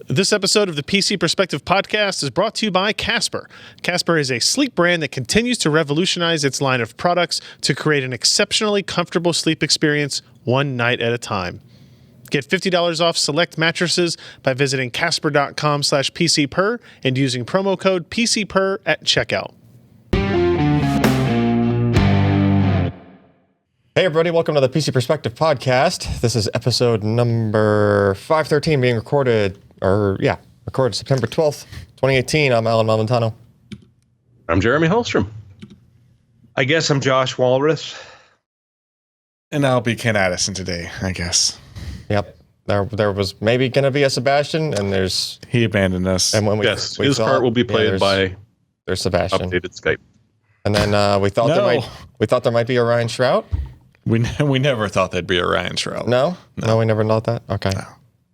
This episode of the PC Perspective Podcast is brought to you by Casper. Casper is a sleep brand that continues to revolutionize its line of products to create an exceptionally comfortable sleep experience one night at a time. Get $50 off select mattresses by visiting casper.com/PCPer and using promo code PCPer at checkout. Hey everybody, welcome to the PC Perspective Podcast. This is episode number 513 being recorded September 12th, 2018. I'm Allyn Malventano. I'm Jeremy Hellstrom. I guess I'm Josh Walrath. And I'll be Ken Addison today, I guess. Yep. There was maybe going to be a Sebastian, and he abandoned us. And when his part will be played by there's Sebastian. Updated Skype. And then we thought there might be a Ryan Shrout. We never thought there'd be a Ryan Shrout. No, we never thought that. Okay. No.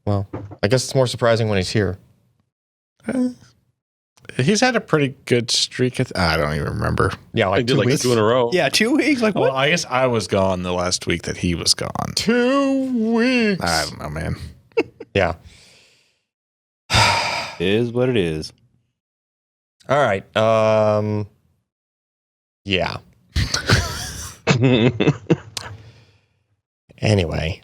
Well, I guess it's more surprising when he's here. He's had a pretty good streak. I don't even remember. Yeah, like 2 weeks. 2 in a row. Yeah, 2 weeks. Like, what? Well, I guess I was gone the last week that he was gone. 2 weeks. I don't know, man. Yeah. It is what it is. All right. Yeah. Anyway,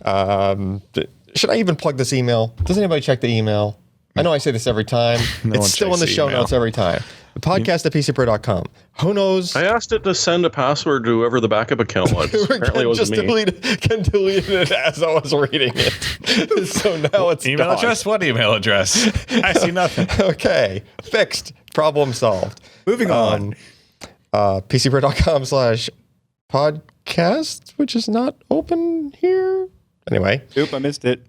should I even plug this email? Does anybody check the email? I know I say this every time. It's still in the show notes every time. The podcast at PCPer.com. Who knows? I asked it to send a password to whoever the backup account was. Apparently it was me. Ken deleted it as I was reading it. So now it's email gone. address? What email address? I see nothing. Okay. Fixed. Problem solved. Moving on. PCPer.com/podcast, which is not open here. Anyway. Oop, I missed it.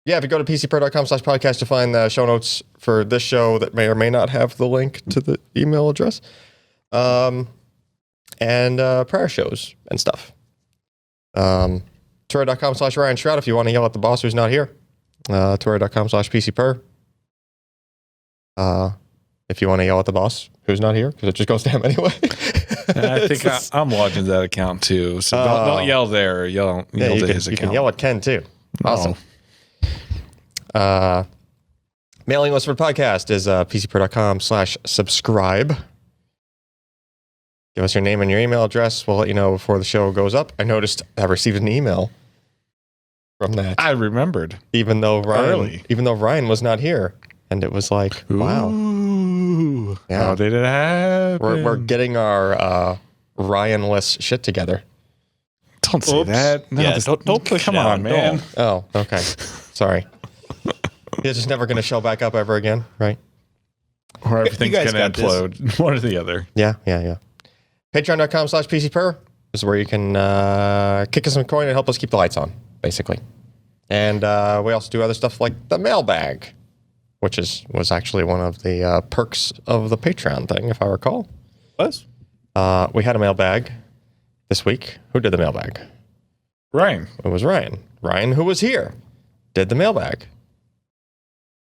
Yeah, if you go to PCPer.com/podcast, you'll find the show notes for this show that may or may not have the link to the email address. And prior shows and stuff. Twitter.com/Ryan Shrout if you want to yell at the boss who's not here. Twitter.com/PCPer. If you want to yell at the boss who's not here, because it just goes to him anyway. I think I'm logging that account too. So don't yell there. Yell to his account. You can yell at Ken too. Awesome. Mailing list for the podcast is PCPer.com/subscribe. Give us your name and your email address. We'll let you know before the show goes up. I noticed I received an email from that. I remembered. Even though Ryan was not here. And it was like, wow. Ooh, yeah. How did it happen? We're getting our Ryan-less shit together. Don't say that. No, yes, don't push Come it on, man. Oh, okay. Sorry. It's just never going to show back up ever again, right? Or everything's going to got implode. One or the other. Yeah. Patreon.com/PCPer is where you can kick us some coin and help us keep the lights on, basically. And we also do other stuff like the mailbag, which was actually one of the perks of the Patreon thing, if I recall. Was? We had a mailbag this week. Who did the mailbag? Ryan. It was Ryan. Ryan, who was here, did the mailbag.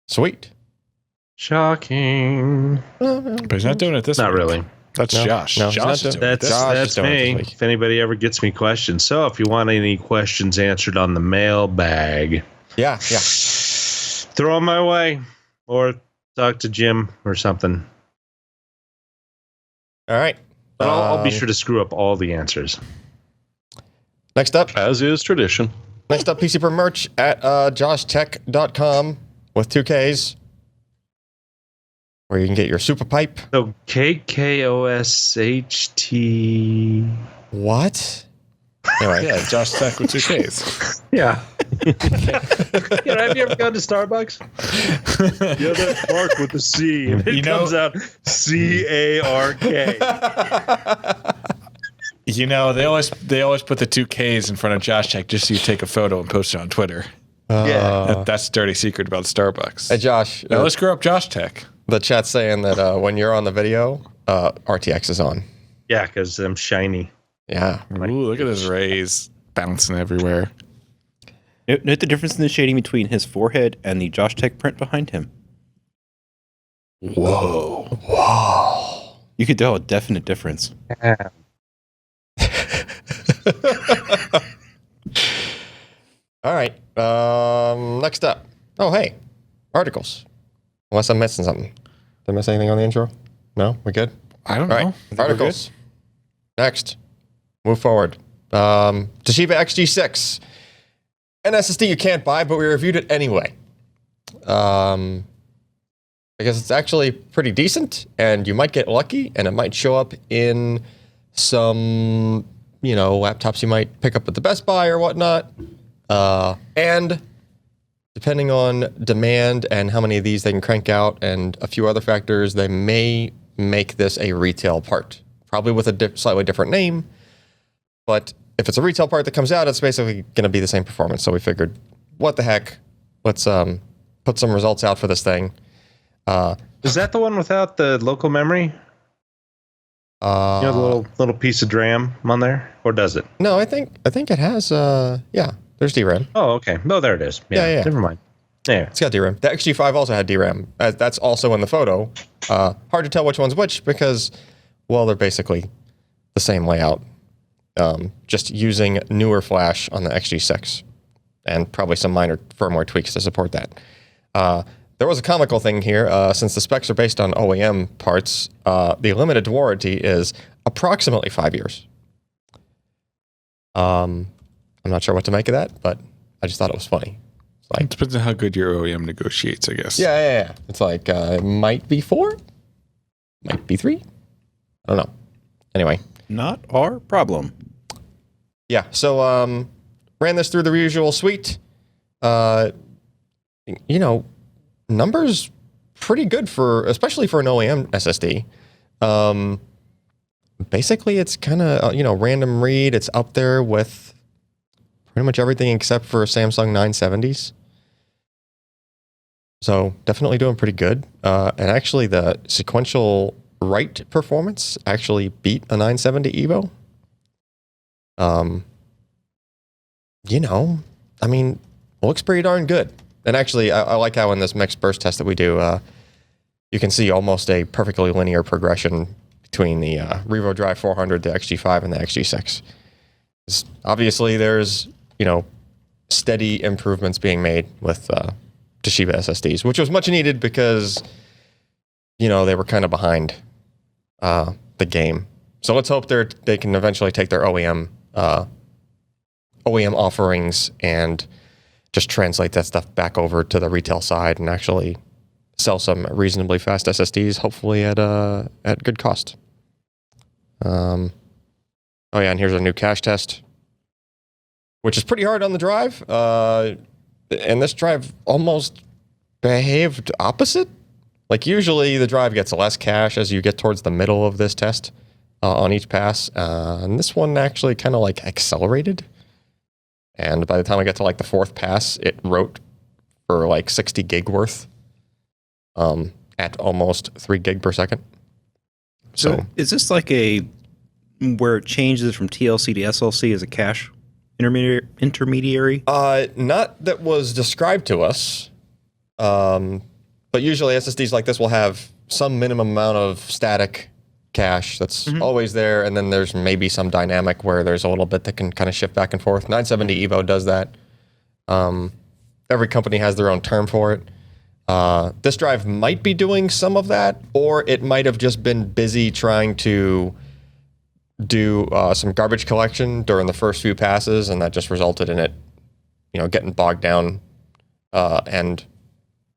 Sweet. Shocking. But he's not doing it this week. Not really. That's No, Josh. no, he's Josh not is doing doing it. That's doing it me. this week. If anybody ever gets me questions. So if you want any questions answered on the mailbag, Yeah. throw them my way. Or talk to Jim or something. All right. But I'll be sure to screw up all the answers. Next up, As is tradition. PCPer merch at joshtech.com with 2 Ks, where you can get your super pipe. So KKOSHT. What? Anyway. Yeah, Josh Tech with 2 Ks. Yeah. Have you ever gone to Starbucks? Yeah, that's Mark with the C. And it comes out CARK. You know, they always put the 2 Ks in front of Josh Tech just so you take a photo and post it on Twitter. That's a dirty secret about Starbucks. Hey, Josh. Now let's screw up Josh Tech. The chat's saying that when you're on the video, RTX is on. Yeah, because I'm shiny. Yeah. Ooh, look at his rays bouncing everywhere. Note the difference in the shading between his forehead and the Josh Tech print behind him. Whoa. You could tell a definite difference. All right. Next up, Oh, hey, articles. Unless I'm missing something. Did I miss anything on the intro? No, we good? I don't All know. right, articles. Next, move forward. Toshiba XG6, an SSD you can't buy, but we reviewed it anyway. I guess it's actually pretty decent, and you might get lucky, and it might show up in some, laptops you might pick up at the Best Buy or whatnot. And depending on demand and how many of these they can crank out and a few other factors, they may make this a retail part, probably with a slightly different name. But if it's a retail part that comes out, it's basically going to be the same performance. So we figured, what the heck? Let's put some results out for this thing. Is that the one without the local memory? The little piece of DRAM on there, or does it? No, I think it has. There's DRAM. Oh, okay. No, there it is. Yeah. Never mind. There. It's got DRAM. The XG5 also had DRAM. That's also in the photo. Hard to tell which one's which because, well, they're basically the same layout. Just using newer flash on the XG6, and probably some minor firmware tweaks to support that. There was a comical thing here. Since the specs are based on OEM parts, the limited warranty is approximately 5 years. I'm not sure what to make of that, but I just thought it was funny. It depends on how good your OEM negotiates, I guess. Yeah. It's like, it might be 4, might be 3. I don't know. Anyway. Not our problem. Yeah, so ran this through the usual suite. Numbers pretty good especially for an OEM SSD. Basically, it's kind of, random read. It's up there with pretty much everything except for Samsung 970s. So definitely doing pretty good. And actually, the sequential write performance actually beat a 970 Evo. Looks pretty darn good. And actually, I like how in this mixed burst test that we do, you can see almost a perfectly linear progression between the Revo Drive 400, the XG5, and the XG6. Obviously, there's, steady improvements being made with Toshiba SSDs, which was much needed because, they were kind of behind the game. So let's hope they can eventually take their OEM offerings and just translate that stuff back over to the retail side and actually sell some reasonably fast SSDs, hopefully at good cost. And here's our new cache test, which is pretty hard on the drive. And this drive almost behaved opposite. Like usually the drive gets less cache as you get towards the middle of this test on each pass. And this one actually kind of accelerated. And by the time I get to the fourth pass, it wrote for 60 gig worth at almost 3 gig per second. So is this where it changes from TLC to SLC as a cache intermediary? Not that was described to us. But usually SSDs like this will have some minimum amount of static cache that's always there, and then there's maybe some dynamic where there's a little bit that can kind of shift back and forth. 970 Evo does that. Every company has their own term for it. This drive might be doing some of that, or it might have just been busy trying to do some garbage collection during the first few passes, and that just resulted in it, getting bogged down and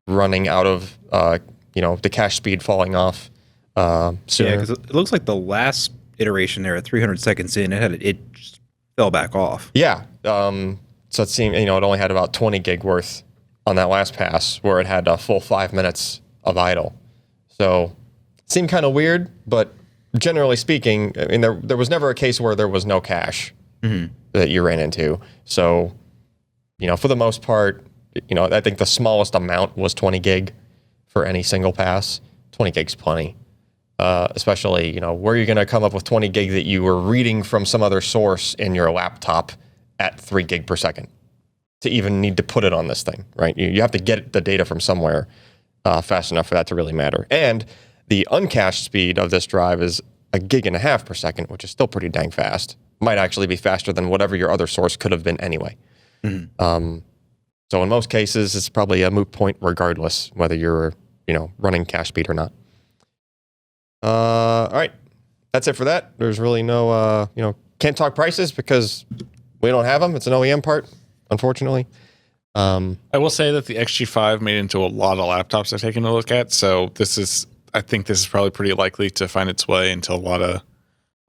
running out of, the cache speed falling off. Yeah, because it looks like the last iteration there at 300 seconds in, it just fell back off. Yeah. So it seemed, it only had about 20 gig worth on that last pass where it had a full 5 minutes of idle. So it seemed kind of weird, but generally speaking, there was never a case where there was no cache that you ran into. So, for the most part, I think the smallest amount was 20 gig for any single pass. 20 gig's plenty. Especially, where you're going to come up with 20 gig that you were reading from some other source in your laptop at 3 gig per second to even need to put it on this thing, right? You have to get the data from somewhere fast enough for that to really matter. And the uncached speed of this drive is 1.5 gigs per second, which is still pretty dang fast. Might actually be faster than whatever your other source could have been anyway. So in most cases, it's probably a moot point regardless whether you're, running cache speed or not. All right. That's it for that. There's really no, can't talk prices because we don't have them. It's an OEM part, unfortunately. I will say that the XG5 made it into a lot of laptops I've taken a look at. So I think this is probably pretty likely to find its way into a lot of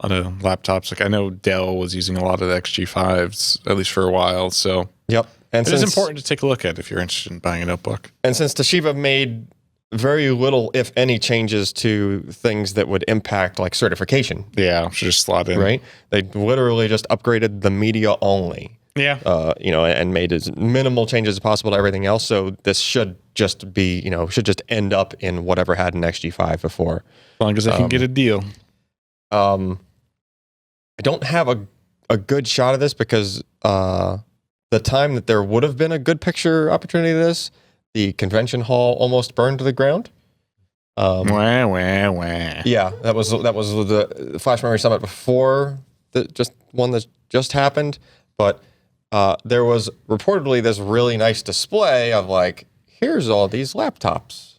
laptops. Like I know Dell was using a lot of the XG5s, at least for a while. So yep. And it is important to take a look at if you're interested in buying a notebook. And since Toshiba made very little, if any, changes to things that would impact like certification. Yeah, should just slot in. Right? They literally just upgraded the media only. Yeah. And made as minimal changes as possible to everything else. So this should just be, should just end up in whatever had an XG5 before. As long as I can get a deal. I don't have a good shot of this because the time that there would have been a good picture opportunity to this, the convention hall almost burned to the ground. Wah. Yeah, that was the Flash Memory Summit before the one that just happened. But there was reportedly this really nice display of like, here's all these laptops,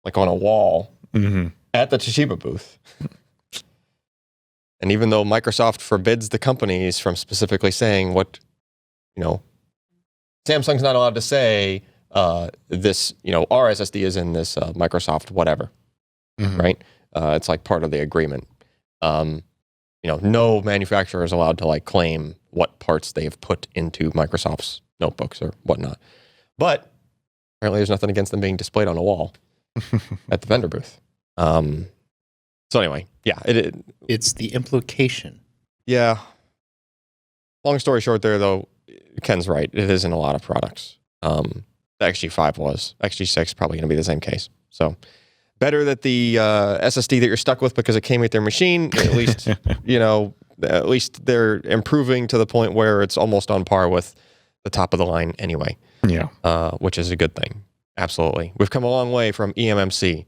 like on a wall at the Toshiba booth. And even though Microsoft forbids the companies from specifically saying what, Samsung's not allowed to say this, our SSD is in this Microsoft whatever, right? It's like part of the agreement. No manufacturer is allowed to like claim what parts they have put into Microsoft's notebooks or whatnot. But apparently there's nothing against them being displayed on a wall at the vendor booth. So anyway, yeah. It's the implication. Yeah. Long story short there, though, Ken's right. It is in a lot of products. The XG5 was. XG6 probably going to be the same case. So better that the SSD that you're stuck with because it came with their machine, at least, at least they're improving to the point where it's almost on par with the top of the line anyway. Yeah. Which is a good thing. Absolutely. We've come a long way from eMMC.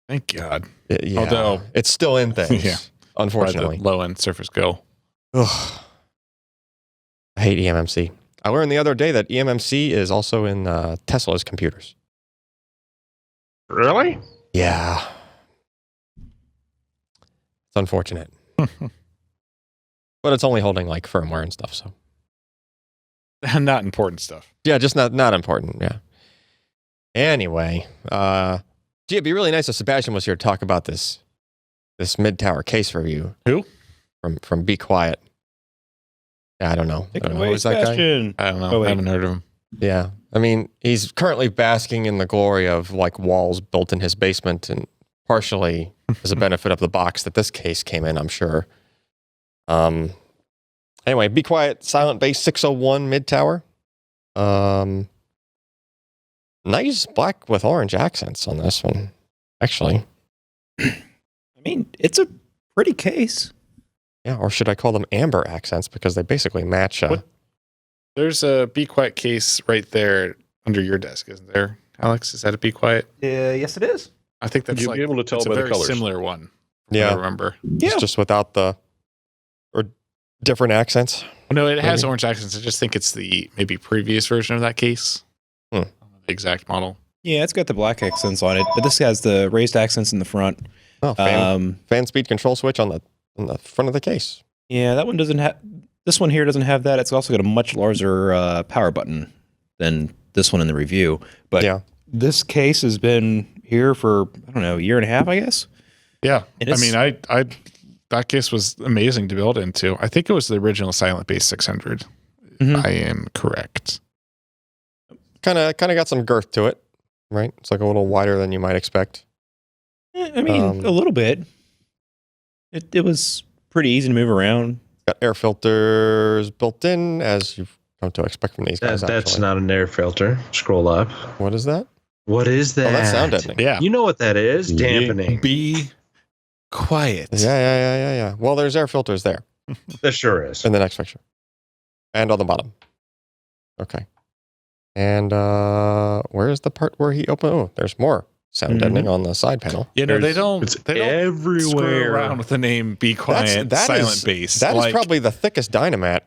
Thank God. Yeah. Although it's still in things, unfortunately. Low-end Surface Go. Ugh. I hate eMMC. I learned the other day that eMMC is also in Tesla's computers. Really? Yeah. It's unfortunate. But it's only holding like firmware and stuff, so. Not important stuff. Yeah, just not important, yeah. Anyway, it'd be really nice if Sebastian was here to talk about this mid-tower case review. Who? From Be Quiet. Yeah, I don't know. Take it away, That guy? Sebastian. I don't know. I haven't heard of him. Yeah. I mean, he's currently basking in the glory of like walls built in his basement and partially as a benefit of the box that this case came in, I'm sure. Anyway, Be Quiet Silent Base 601 mid-tower. Nice black with orange accents on this one, actually. I mean, it's a pretty case. Yeah, or should I call them amber accents because they basically match. There's a Be Quiet case right there under your desk, isn't there, Alex? Is that a Be Quiet? Yes, it is. I think that's You'll be able to tell it's by a the very colors. similar one. Yeah, I remember. It's just without or different accents. No, it has Maybe. orange accents. I just think it's the maybe previous version of that case. The exact model. Yeah, it's got the black accents on it, but this has the raised accents in the front. Oh, fan speed control switch on the front of the case. Yeah, that one doesn't have. This one here doesn't have that. It's also got a much larger power button than this one in the review. But yeah, this case has been here for a year and a half, I guess. Yeah, I mean, I that case was amazing to build into. I think it was the original Silent Base 600. I am correct. Kind of got some girth to it, right? It's like a little wider than you might expect. I mean, a little bit. It was pretty easy to move around. Got air filters built in, as you've come to expect from these guys. That's not an air filter. Scroll up. What is that? What is that? Oh, that's sound deadening. Yeah. You know what that is? Dampening. Be quiet. Yeah. Well, there's air filters there. That sure is. In the next picture. And on the bottom. Okay. And where's the part where he opened? Oh, there's more sound deadening on the side panel. You know, they don't everywhere screw around with the name Be Quiet Silent Base. That is probably the thickest Dynamat.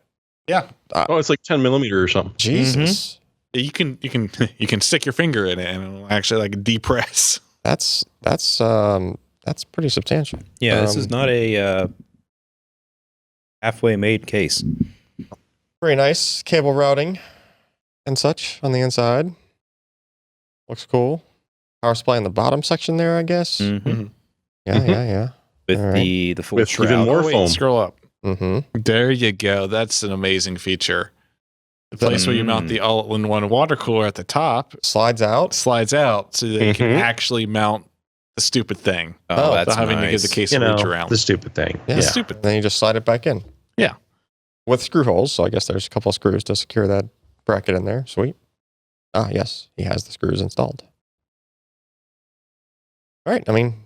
Yeah. It's like 10 millimeter or something. Jesus. You can stick your finger in it and it'll actually like depress. That's pretty substantial. Yeah, this is not a halfway made case. Very nice cable routing and such on the inside. Looks cool. Power supply in the bottom section there, I guess. Mm-hmm. Yeah. With All the full With shroud. even more Wait, foam. scroll up. Mm-hmm. There you go. That's an amazing feature. The place where you mount the all-in-one water cooler at the top Slides out. slides out so that you can Mhm. actually mount the stupid thing. Oh, that's without having to give nice. the case You a reach know, around. the stupid thing. Yeah. Yeah. Stupid. Then you just slide it back in. Yeah. With screw holes. So I guess there's a couple of screws to secure that bracket in there. Sweet. Ah, yes. He has the screws installed. All right. I mean,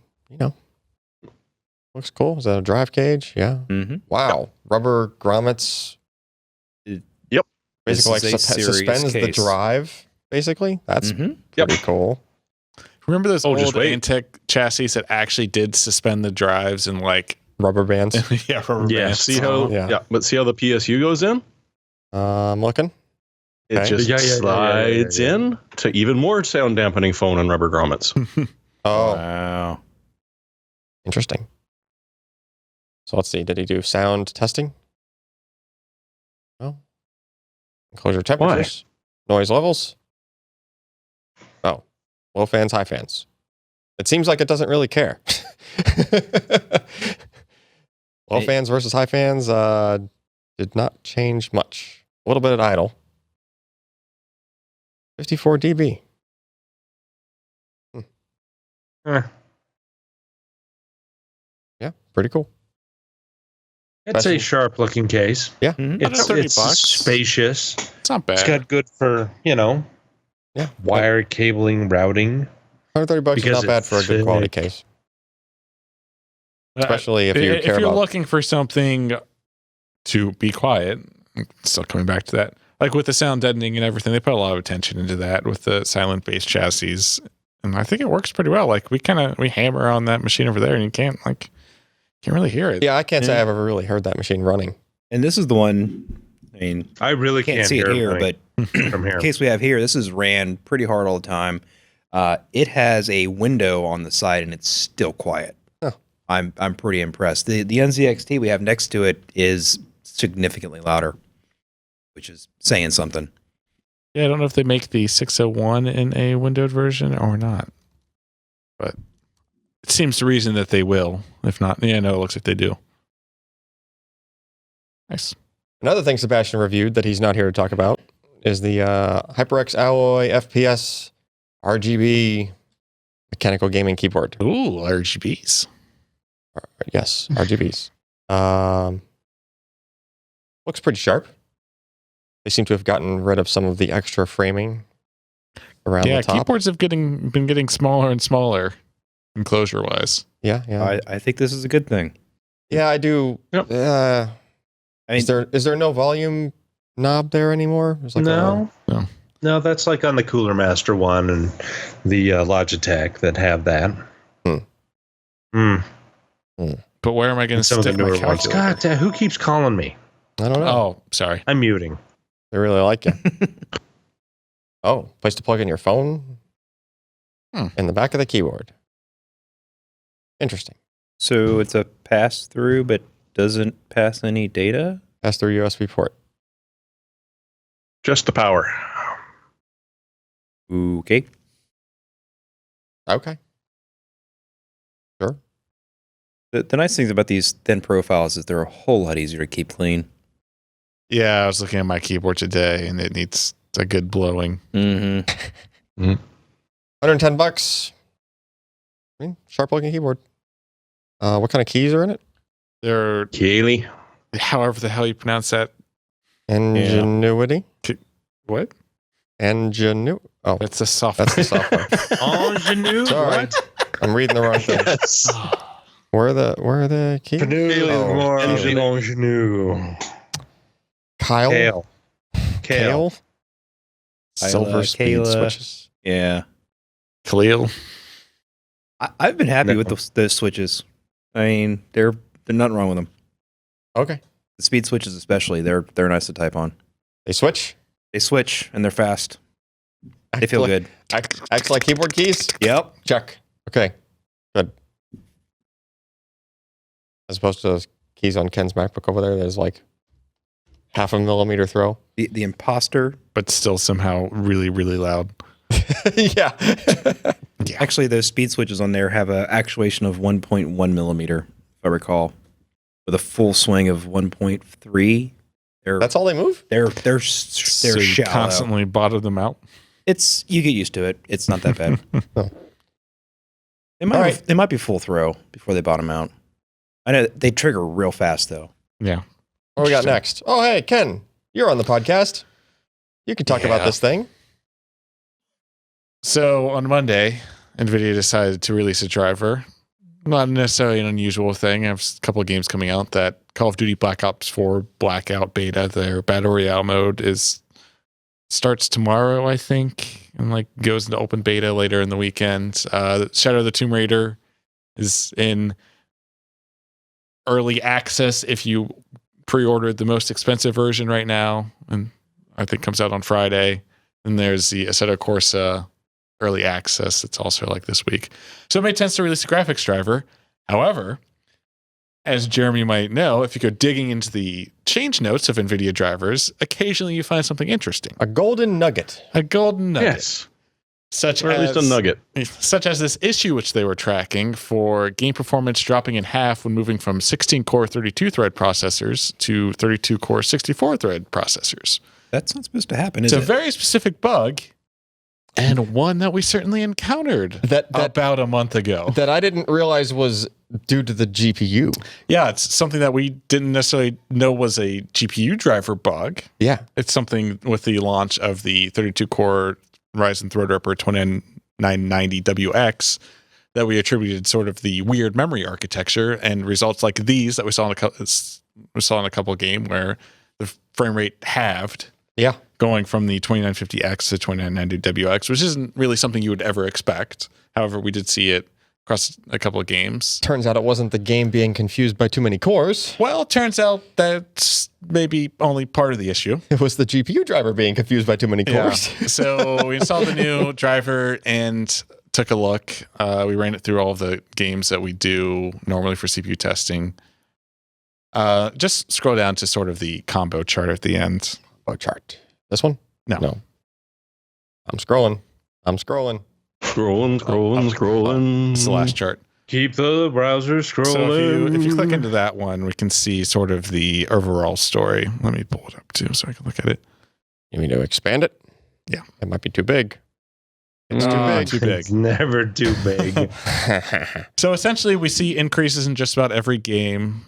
looks cool. Is that a drive cage? Yeah. Mm-hmm. Wow. Rubber grommets. Yep. Basically, This is a serious suspends the case. drive, basically. That's Mm-hmm. pretty cool. Remember those Oh, just old wait. Antec chassis that actually did suspend the drives and like Rubber bands. yeah, rubber Yeah. bands. See how? Yeah. Yeah. But see how the PSU goes in? I'm looking. It Okay. just slides in to even more sound dampening foam and rubber grommets. Oh, Wow. interesting. So let's see. Did he do sound testing? No. Enclosure temperatures. Noise levels. Oh, low fans, high fans. It seems like it doesn't really care. Low fans versus high fans did not change much. A little bit at idle. 54 dB. Eh. Yeah, pretty cool. It's a sharp looking case. Yeah. Mhm. It's, $130. it's spacious. It's not bad. It's got good for, Yeah. wire cabling routing. $130 is Because not bad for a it's good quality thick. case. Especially if you care you're about... looking for something to be quiet, still coming back to that, like with the sound deadening and everything, they put a lot of attention into that with the silent based chassis, and I think it works pretty well. Like we hammer on that machine over there, and you can't really hear it. Yeah, I can't say Yeah. I've ever really heard that machine running. And this is the one. I mean, I really can't see it here, but from here. the case we have here, this is ran pretty hard all the time. It has a window on the side, and it's still quiet. Huh. I'm pretty impressed. The NZXT we have next to it is significantly louder, which is saying something. Yeah, I don't know if they make the 601 in a windowed version or not, but it seems to reason that they will. If not, yeah, no, it looks like they do. Nice. Another thing Sebastian reviewed that he's not here to talk about is the HyperX Alloy FPS RGB mechanical gaming keyboard. Ooh, RGBs. Yes, RGBs. Looks pretty sharp. They seem to have gotten rid of some of the extra framing around Yeah, the top. keyboards have been getting smaller and smaller, enclosure wise. Yeah. I think this is a good thing. Yeah, I do. Yep. I mean, Is there no volume knob there anymore? There's like No. No, that's like on the Cooler Master one and the Logitech that have that. But where am I going to Some of the stick my newer ones. calculator? God, who keeps calling me? I don't know. Oh, sorry. I'm muting. They really like you. Oh, place to plug in your phone in the back of the keyboard. Interesting. so it's a pass through, but doesn't pass any data. Pass through USB port. Just the power. Okay. Okay. Sure. The nice things about these thin profiles is they're a whole lot easier to keep clean. Yeah, I was looking at my keyboard today, and it needs a good blowing. Mm-hmm. $110. I mean, sharp looking keyboard. What kind of keys are in it? They're Kaylee. however the hell you pronounce that. Ingenuity. What? Oh, That's the software. that's the software. Ingenue. Sorry. I'm reading the wrong thing. Yes. Where are the keys? Ingenue. Kyle. Kale. Kale. Silver Kyla, speed Kayla. switches. Yeah. Khalil. I've been happy No. with those switches. I mean, there's nothing wrong with them. Okay. The speed switches, especially, they're nice to type on. They switch. They switch and they're fast. They feel good. Acts like keyboard keys? Yep. Check. Okay. Good. As opposed to those keys on Ken's MacBook over there, there's like 0.5 millimeter throw. The imposter. But still somehow really, really loud. Yeah. Actually, those speed switches on there have an actuation of 1.1 millimeter, if I recall, with a full swing of 1.3. That's all they move? They're So you shallow. constantly bottom them out. You get used to it. It's not that bad. Oh. They might be full throw before they bottom out. I know they trigger real fast though. Yeah. What we got next? Oh, hey, Ken, you're on the podcast. You can talk about this thing. So on Monday, NVIDIA decided to release a driver. Not necessarily an unusual thing. I have a couple of games coming out. That Call of Duty Black Ops 4 Blackout beta, their Battle Royale mode, starts tomorrow, I think, and like goes into open beta later in the weekend. Shadow of the Tomb Raider is in early access if you pre-ordered the most expensive version right now, and I think comes out on Friday. And there's the Assetto Corsa early access. It's also like this week. So it made sense to release a graphics driver. However, as Jeremy might know, if you go digging into the change notes of NVIDIA drivers, occasionally you find something interesting. A golden nugget. A golden nugget. Yes. Or at least a nugget. Such as this issue which they were tracking for game performance dropping in half when moving from 16-core 32-thread processors to 32-core 64-thread processors. That's not supposed to happen, It's a very specific bug, and one that we certainly encountered about a month ago. That I didn't realize was due to the GPU. Yeah, it's something that we didn't necessarily know was a GPU driver bug. Yeah. It's something with the launch of the 32-core Ryzen Threadripper 2990WX that we attributed sort of the weird memory architecture and results like these that we saw in a couple game where the frame rate halved. Yeah. Going from the 2950X to 2990WX, which isn't really something you would ever expect. However, we did see it across a couple of games. Turns out it wasn't the game being confused by too many cores. Well, it turns out that's maybe only part of the issue. It was the GPU driver being confused by too many cores. Yeah. So we installed the new driver and took a look. We ran it through all of the games that we do normally for CPU testing. Just scroll down to sort of the combo chart at the end. Combo chart. This one? No. I'm scrolling. Scrolling. It's the last chart. Keep the browser scrolling. So if you click into that one, we can see sort of the overall story. Let me pull it up too so I can look at it. You mean to expand it? Yeah. It might be too big. It's Too big. It's never too big. So essentially we see increases in just about every game.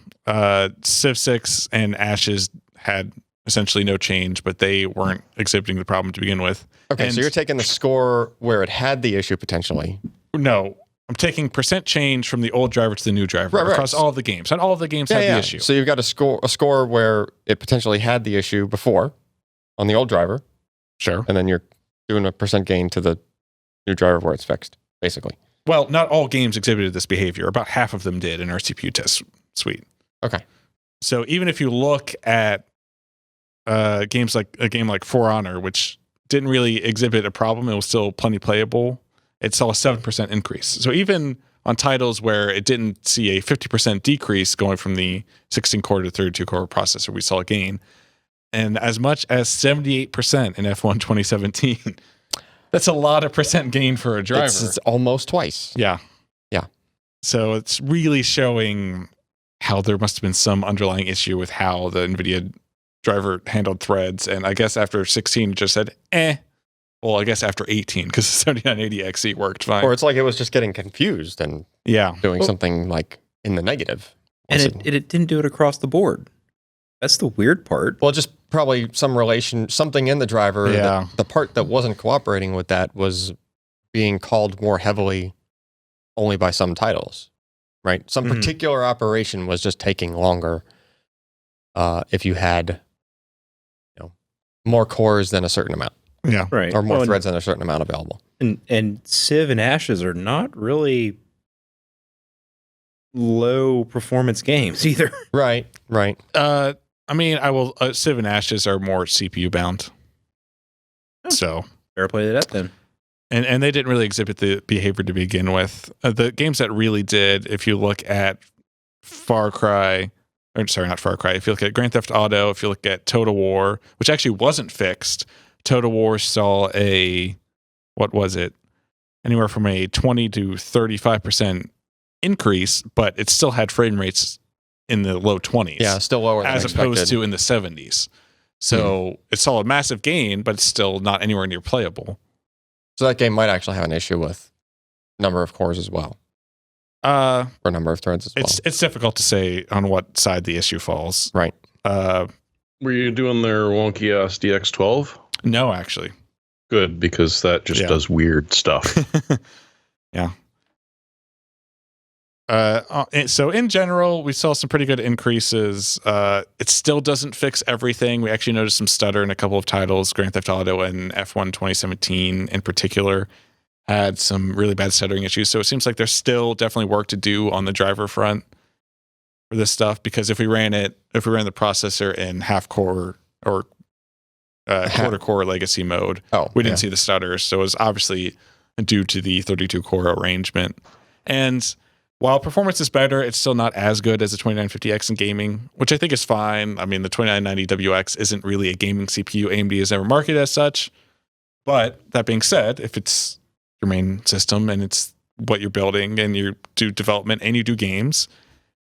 Civ 6 and Ashes had essentially no change, but they weren't exhibiting the problem to begin with. Okay, so you're taking the score where it had the issue potentially. No, I'm taking percent change from the old driver to the new driver across all of the games. Not all of the games had the issue. So you've got a score where it potentially had the issue before on the old driver. Sure. And then you're doing a percent gain to the new driver where it's fixed, basically. Well, not all games exhibited this behavior. About half of them did in our CPU test suite. Okay. So even if you look at games like a game like For Honor, which didn't really exhibit a problem, it was still plenty playable. It saw a 7% increase. So even on titles where it didn't see a 50% decrease going from the 16-core to 32-core processor, we saw a gain. And as much as 78% in F1 2017. That's a lot of percent gain for a driver. It's almost twice. Yeah. Yeah. So it's really showing how there must have been some underlying issue with how the NVIDIA driver handled threads. And I guess after 16, it just said, Well, I guess after 18, because the 7980XE worked fine. Or it's like it was just getting confused and doing something like in the negative. And it didn't do it across the board. That's the weird part. Well, just probably something in the driver. Yeah. The part that wasn't cooperating with that was being called more heavily only by some titles, right? Some particular operation was just taking longer if you had more cores than a certain amount. Yeah. Right. Or more threads than a certain amount available. And Civ and Ashes are not really low performance games either. Right. I mean, Civ and Ashes are more CPU bound. So Fair play to that then. And they didn't really exhibit the behavior to begin with. The games that really did, if you look at not Far Cry. If you look at Grand Theft Auto, if you look at Total War, which actually wasn't fixed, Total War saw anywhere from a 20 to 35% increase, but it still had frame rates in the low 20s. Yeah, still lower than as expected. opposed to in the 70s. So it saw a massive gain, but it's still not anywhere near playable. So that game might actually have an issue with number of cores as well. Or number of threads as well. It's difficult to say on what side the issue falls. Right. Were you doing their wonky ass DX12? No, actually. Good, because that just does weird stuff. Yeah. So in general, we saw some pretty good increases. It still doesn't fix everything. We actually noticed some stutter in a couple of titles. Grand Theft Auto and F1 2017 in particular had some really bad stuttering issues. So it seems like there's still definitely work to do on the driver front for this stuff, because if we ran the processor in half core or quarter core legacy mode, we didn't see the stutters. So it was obviously due to the 32 core arrangement. And while performance is better, it's still not as good as the 2950X in gaming, which I think is fine. I mean, the 2990WX isn't really a gaming CPU. AMD has never marketed as such. But that being said, if it's your main system and it's what you're building and you do development and you do games,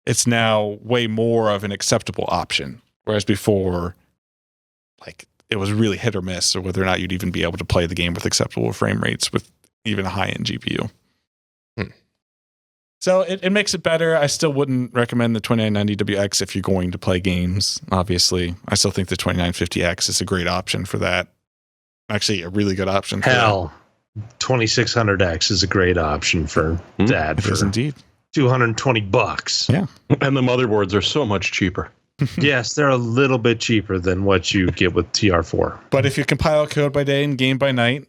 it's now way more of an acceptable option. Whereas before, like, it was really hit or miss or whether or not you'd even be able to play the game with acceptable frame rates with even a high-end GPU. So it makes it better. I still wouldn't recommend the 2990WX if you're going to play games, obviously. I still think the 2950X is a great option for that. Actually, a really good option. Hell, 2600X is a great option for that. It is indeed. $220. Yeah. And the motherboards are so much cheaper. Yes, they're a little bit cheaper than what you get with TR4. But if you compile code by day and game by night,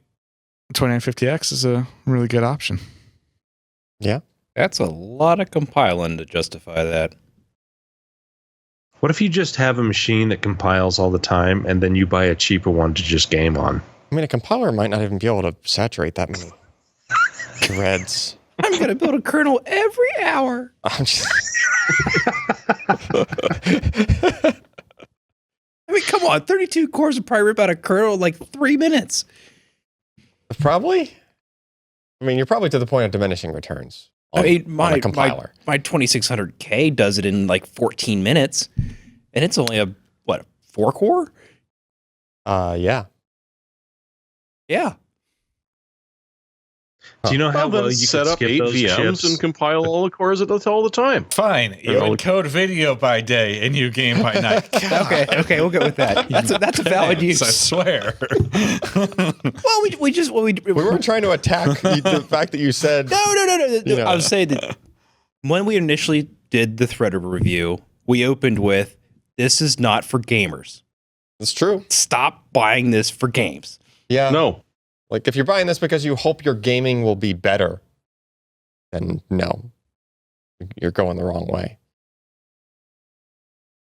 2950X is a really good option. Yeah. That's a lot of compiling to justify that. What if you just have a machine that compiles all the time and then you buy a cheaper one to just game on? I mean, a compiler might not even be able to saturate that many threads. I'm going to build a kernel every hour. I'm just... I mean, come on. 32 cores would probably rip out a kernel in like 3 minutes. Probably. I mean, you're probably to the point of diminishing returns. I mean, my 2600K does it in like 14 minutes, and it's only a 4-core? Yeah. Yeah. Do you know how well you set could up skip 8 those VMs chips? and compile all the cores all the time? Fine. You encode video by day and you game by night. Okay, we'll go with that. That's a valid use. I swear. Well, we weren't trying to attack the fact that you said... No. You know. I was saying that when we initially did the Threadripper review, we opened with, this is not for gamers. It's true. Stop buying this for games. Yeah. No. Like, if you're buying this because you hope your gaming will be better, then no. You're going the wrong way.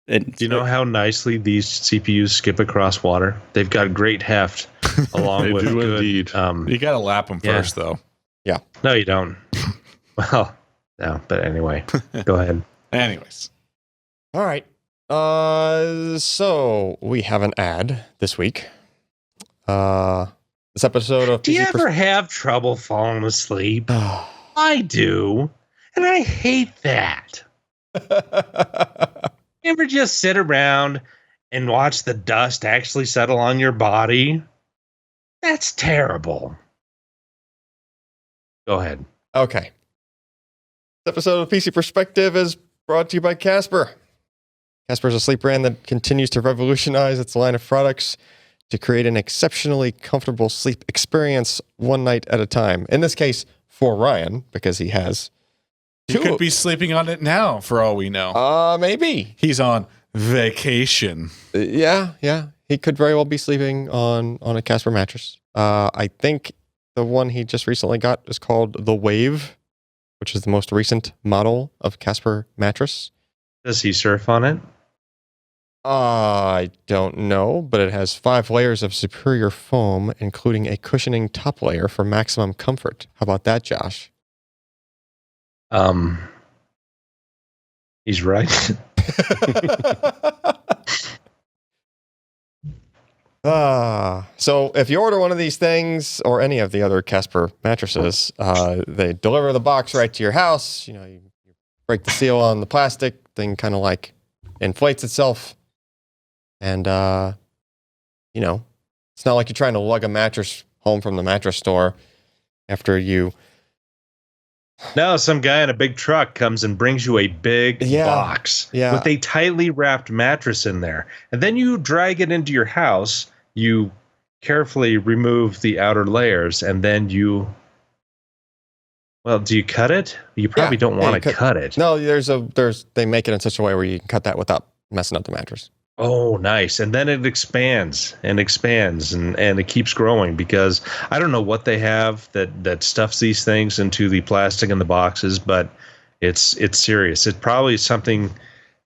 And Do you know how nicely these CPUs skip across water? They've got great heft along They with do good, indeed. You got to lap them Yeah. first, though. No, you don't. Well, no, but anyway, go ahead. Anyways. All right. So we have an ad this week. This episode of Do you PC ever have trouble falling asleep? I do, and I hate that. You ever just sit around and watch the dust actually settle on your body? That's terrible. Go ahead. Okay. This episode of PC Perspective is brought to you by Casper. Casper is a sleep brand that continues to revolutionize its line of products to create an exceptionally comfortable sleep experience one night at a time. In this case, for Ryan, because he has He could be sleeping on it now, for all we know. Maybe. He's on vacation. Yeah. He could very well be sleeping on a Casper mattress. I think the one he just recently got is called the Wave, which is the most recent model of Casper mattress. Does he surf on it? I don't know, but it has 5 layers of superior foam, including a cushioning top layer for maximum comfort. How about that, Josh? He's right. So if you order one of these things or any of the other Casper mattresses, they deliver the box right to your house. You break the seal on the plastic, thing kind of like inflates itself. And, it's not like you're trying to lug a mattress home from the mattress store after you... Now some guy in a big truck comes and brings you a big box with a tightly wrapped mattress in there. And then you drag it into your house. You carefully remove the outer layers, and then do you cut it? You probably don't want to cut it. No, they make it in such a way where you can cut that without messing up the mattress. Oh, nice. And then it expands and expands and it keeps growing, because I don't know what they have that stuffs these things into the plastic in the boxes, but it's serious. It's probably something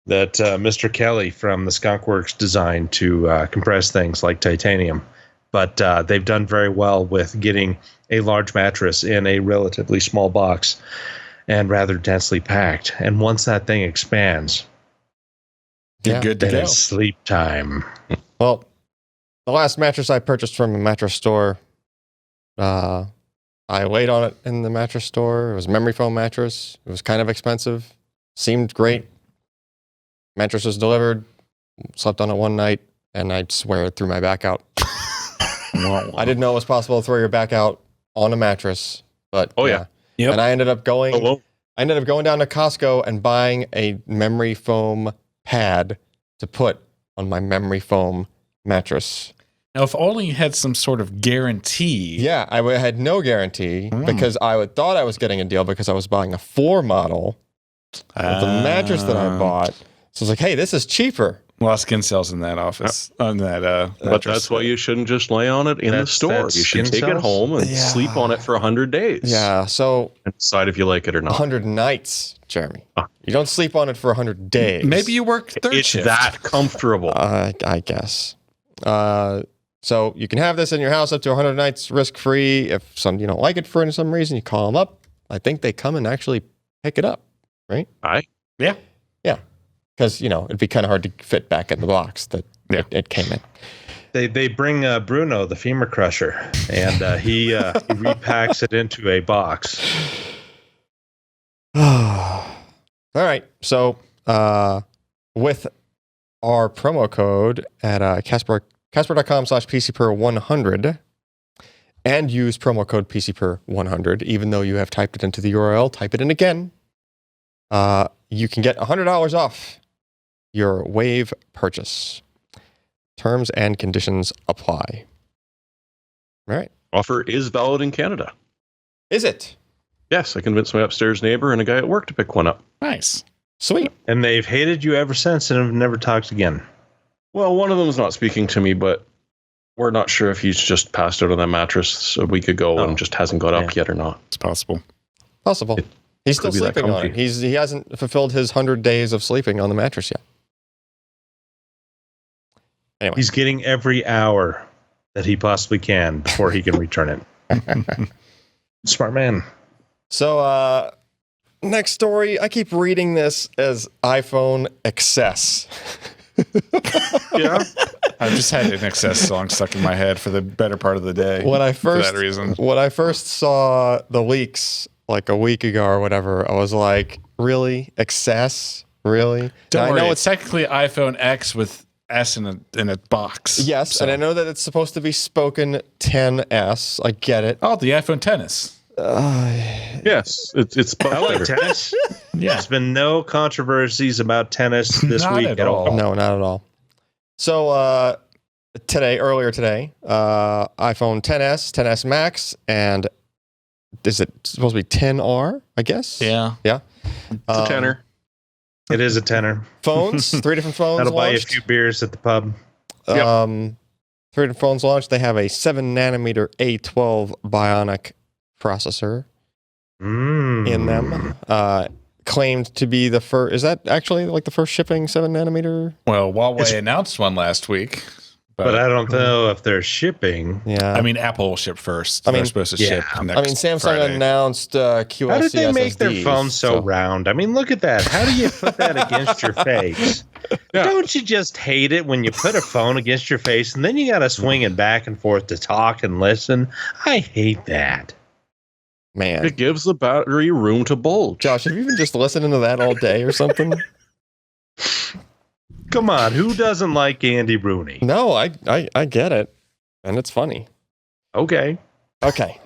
that Mr. Kelly from the Skunk Works designed to compress things like titanium. But they've done very well with getting a large mattress in a relatively small box and rather densely packed. And once that thing expands, you're good to go. It's sleep time. Well, the last mattress I purchased from a mattress store, I laid on it in the mattress store. It was a memory foam mattress. It was kind of expensive. Seemed great. Mattress was delivered. Slept on it one night, and I swear it threw my back out. I didn't know it was possible to throw your back out on a mattress, but Yep. And I ended up going down to Costco and buying a memory foam pad to put on my memory foam mattress. Now, if only you had some sort of guarantee. Yeah, I had no guarantee because I thought I was getting a deal because I was buying a 4 model of the mattress that I bought. So I was like, hey, this is cheaper. A lot of skin cells in that office. On that, But that's why you shouldn't just lay on it in the store. You should take it home and sleep on it for 100 days. Yeah, so... and decide if you like it or not. 100 nights, Jeremy. You don't sleep on it for 100 days. Maybe you work third shift. It's that comfortable. I guess. So you can have this in your house up to 100 nights risk-free. If you don't like it for some reason, you call them up. I think they come and actually pick it up, right? Yeah. Yeah. Because, it'd be kind of hard to fit back in the box that it came in. They bring Bruno, the femur crusher, and he repacks it into a box. All right. So with our promo code at Casper.com/PCPer100 and use promo code PCPer100, even though you have typed it into the URL, type it in again. You can get $100 off your Wave purchase. Terms and conditions apply. All right. Offer is valid in Canada. Is it? Yes, I convinced my upstairs neighbor and a guy at work to pick one up. Nice. Sweet. And they've hated you ever since and have never talked again. Well, one of them is not speaking to me, but we're not sure if he's just passed out on that mattress a week ago and just hasn't got up yet or not. It's possible. Possible. He's still sleeping on it. He hasn't fulfilled his 100 days of sleeping on the mattress yet. Anyway. He's getting every hour that he possibly can before he can return it. Smart man. So, next story. I keep reading this as iPhone excess. Yeah. I've just had an excess song stuck in my head for the better part of the day. When I for that reason. When I first saw the leaks like a week ago or whatever, I was like, really? Excess? Really? Don't worry, I know it's technically iPhone X with S in a box. Yes, so. And I know that it's supposed to be spoken 10S. I get it. Oh, the iPhone XS. Yes, it's I like tennis. Yeah. There's been no controversies about tennis this Not week at all. No, not at all. So earlier today, iPhone XS, XS Max, and is it supposed to be 10R, I guess? Yeah. Yeah. It's a tenner. It is a tenner. Phones, 3 different phones That'll buy you a launched. few beers at the pub. 3 different phones launched. They have a 7-nanometer A12 Bionic Processor in them. claimed to be the first. Is that actually like the first shipping 7 nanometer? Well, Huawei announced one last week. But I don't know if they're shipping. Yeah. I mean, Apple will ship first. I mean, they're supposed to ship next Samsung Friday. announced QLC How did they make their SSDs, phone so round? I mean, look at that. How do you put that against your face? Yeah. Don't you just hate it when you put a phone against your face and then you got to swing it back and forth to talk and listen? I hate that. Man. It gives the battery room to bulge. Josh, have you been just listening to that all day or something? Come on, who doesn't like Andy Rooney? No, I get it. And it's funny. Okay. Okay.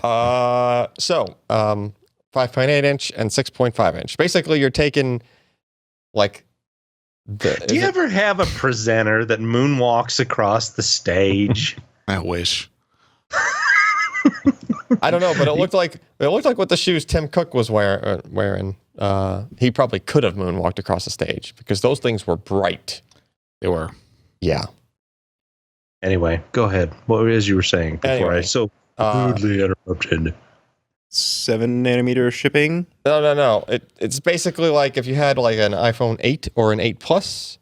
So 5.8 inch and 6.5 inch. Basically, you're taking like Do you ever have a presenter that moonwalks across the stage? I wish. I don't know, but it looked like what the shoes Tim Cook was wearing. He probably could have moonwalked across the stage because those things were bright. They were. Yeah. Anyway, go ahead. What was you were saying before Anyway, I so rudely interrupted? 7 nanometer shipping. No. It's basically like if you had like an iPhone 8 or an 8 Plus.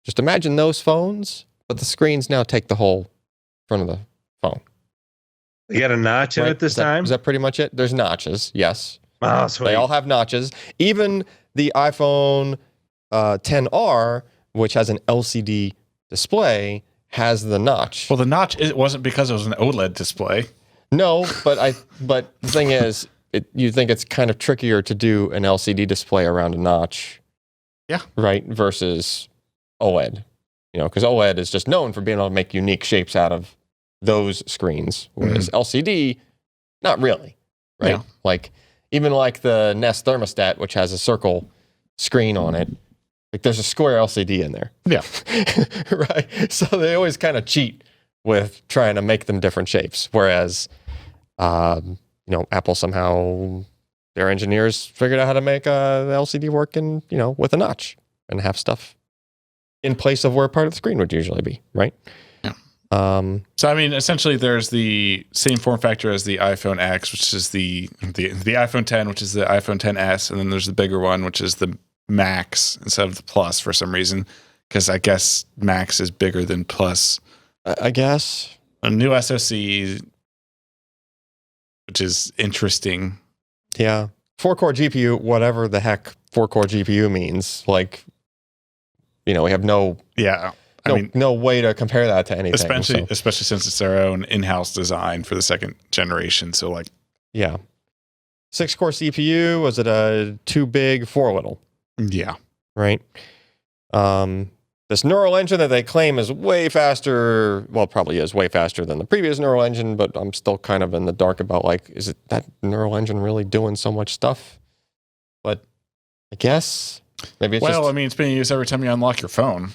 Just imagine those phones, but the screens now take the whole front of the phone. You got a notch in it this time? Is that pretty much it? There's notches, yes. Oh, sweet. They all have notches. Even the iPhone 10R, which has an LCD display, has the notch. Well, the notch, it wasn't because it was an OLED display. No, but the thing is, you think it's kind of trickier to do an LCD display around a notch. Yeah. Right? Versus OLED. Because OLED is just known for being able to make unique shapes out of those screens, whereas LCD, not really, right? Yeah. Like even like the Nest thermostat, which has a circle screen on it, like there's a square LCD in there. Yeah. Right. So they always kind of cheat with trying to make them different shapes, whereas Apple somehow their engineers figured out how to make a LCD work in with a notch and have stuff in place of where part of the screen would usually be, right? So I mean, essentially, there's the same form factor as the iPhone X, which is the iPhone 10, which is the iPhone 10s, and then there's the bigger one, which is the Max instead of the Plus for some reason, because I guess Max is bigger than Plus. I guess A new SoC, which is interesting. Yeah, 4-core GPU, whatever the heck 4-core GPU means, like we have no. Yeah. No way to compare that to anything. Especially since it's their own in-house design for the second generation. So like, yeah, 6-core CPU. Was it a 2 big, 4 little? Yeah, right. This neural engine that they claim is way faster. Well, probably is way faster than the previous neural engine, but I'm still kind of in the dark about like, is it that neural engine really doing so much stuff? But I guess maybe it's it's being used every time you unlock your phone.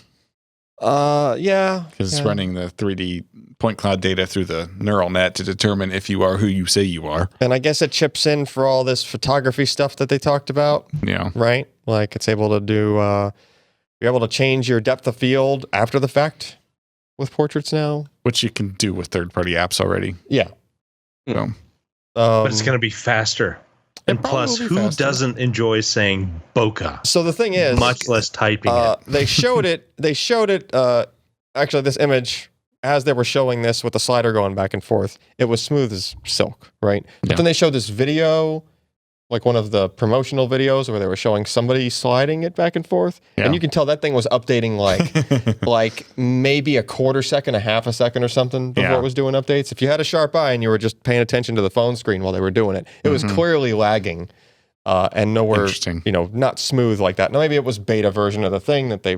Yeah. Because it's running the 3D point cloud data through the neural net to determine if you are who you say you are. And I guess it chips in for all this photography stuff that they talked about. Yeah. Right? Like it's able to do, you're able to change your depth of field after the fact with portraits now. Which you can do with third-party apps already. Yeah. So. But it's going to be faster. And plus, who doesn't enjoy saying bokeh? So the thing is, much less typing it. They showed it. Actually, this image, as they were showing this with the slider going back and forth, it was smooth as silk, right? But then they showed this video, like one of the promotional videos where they were showing somebody sliding it back and forth. Yeah. And you can tell that thing was updating like maybe a quarter second, a half a second or something before it was doing updates. If you had a sharp eye and you were just paying attention to the phone screen while they were doing it, it was clearly lagging and nowhere, not smooth like that. Now, maybe it was beta version of the thing that they,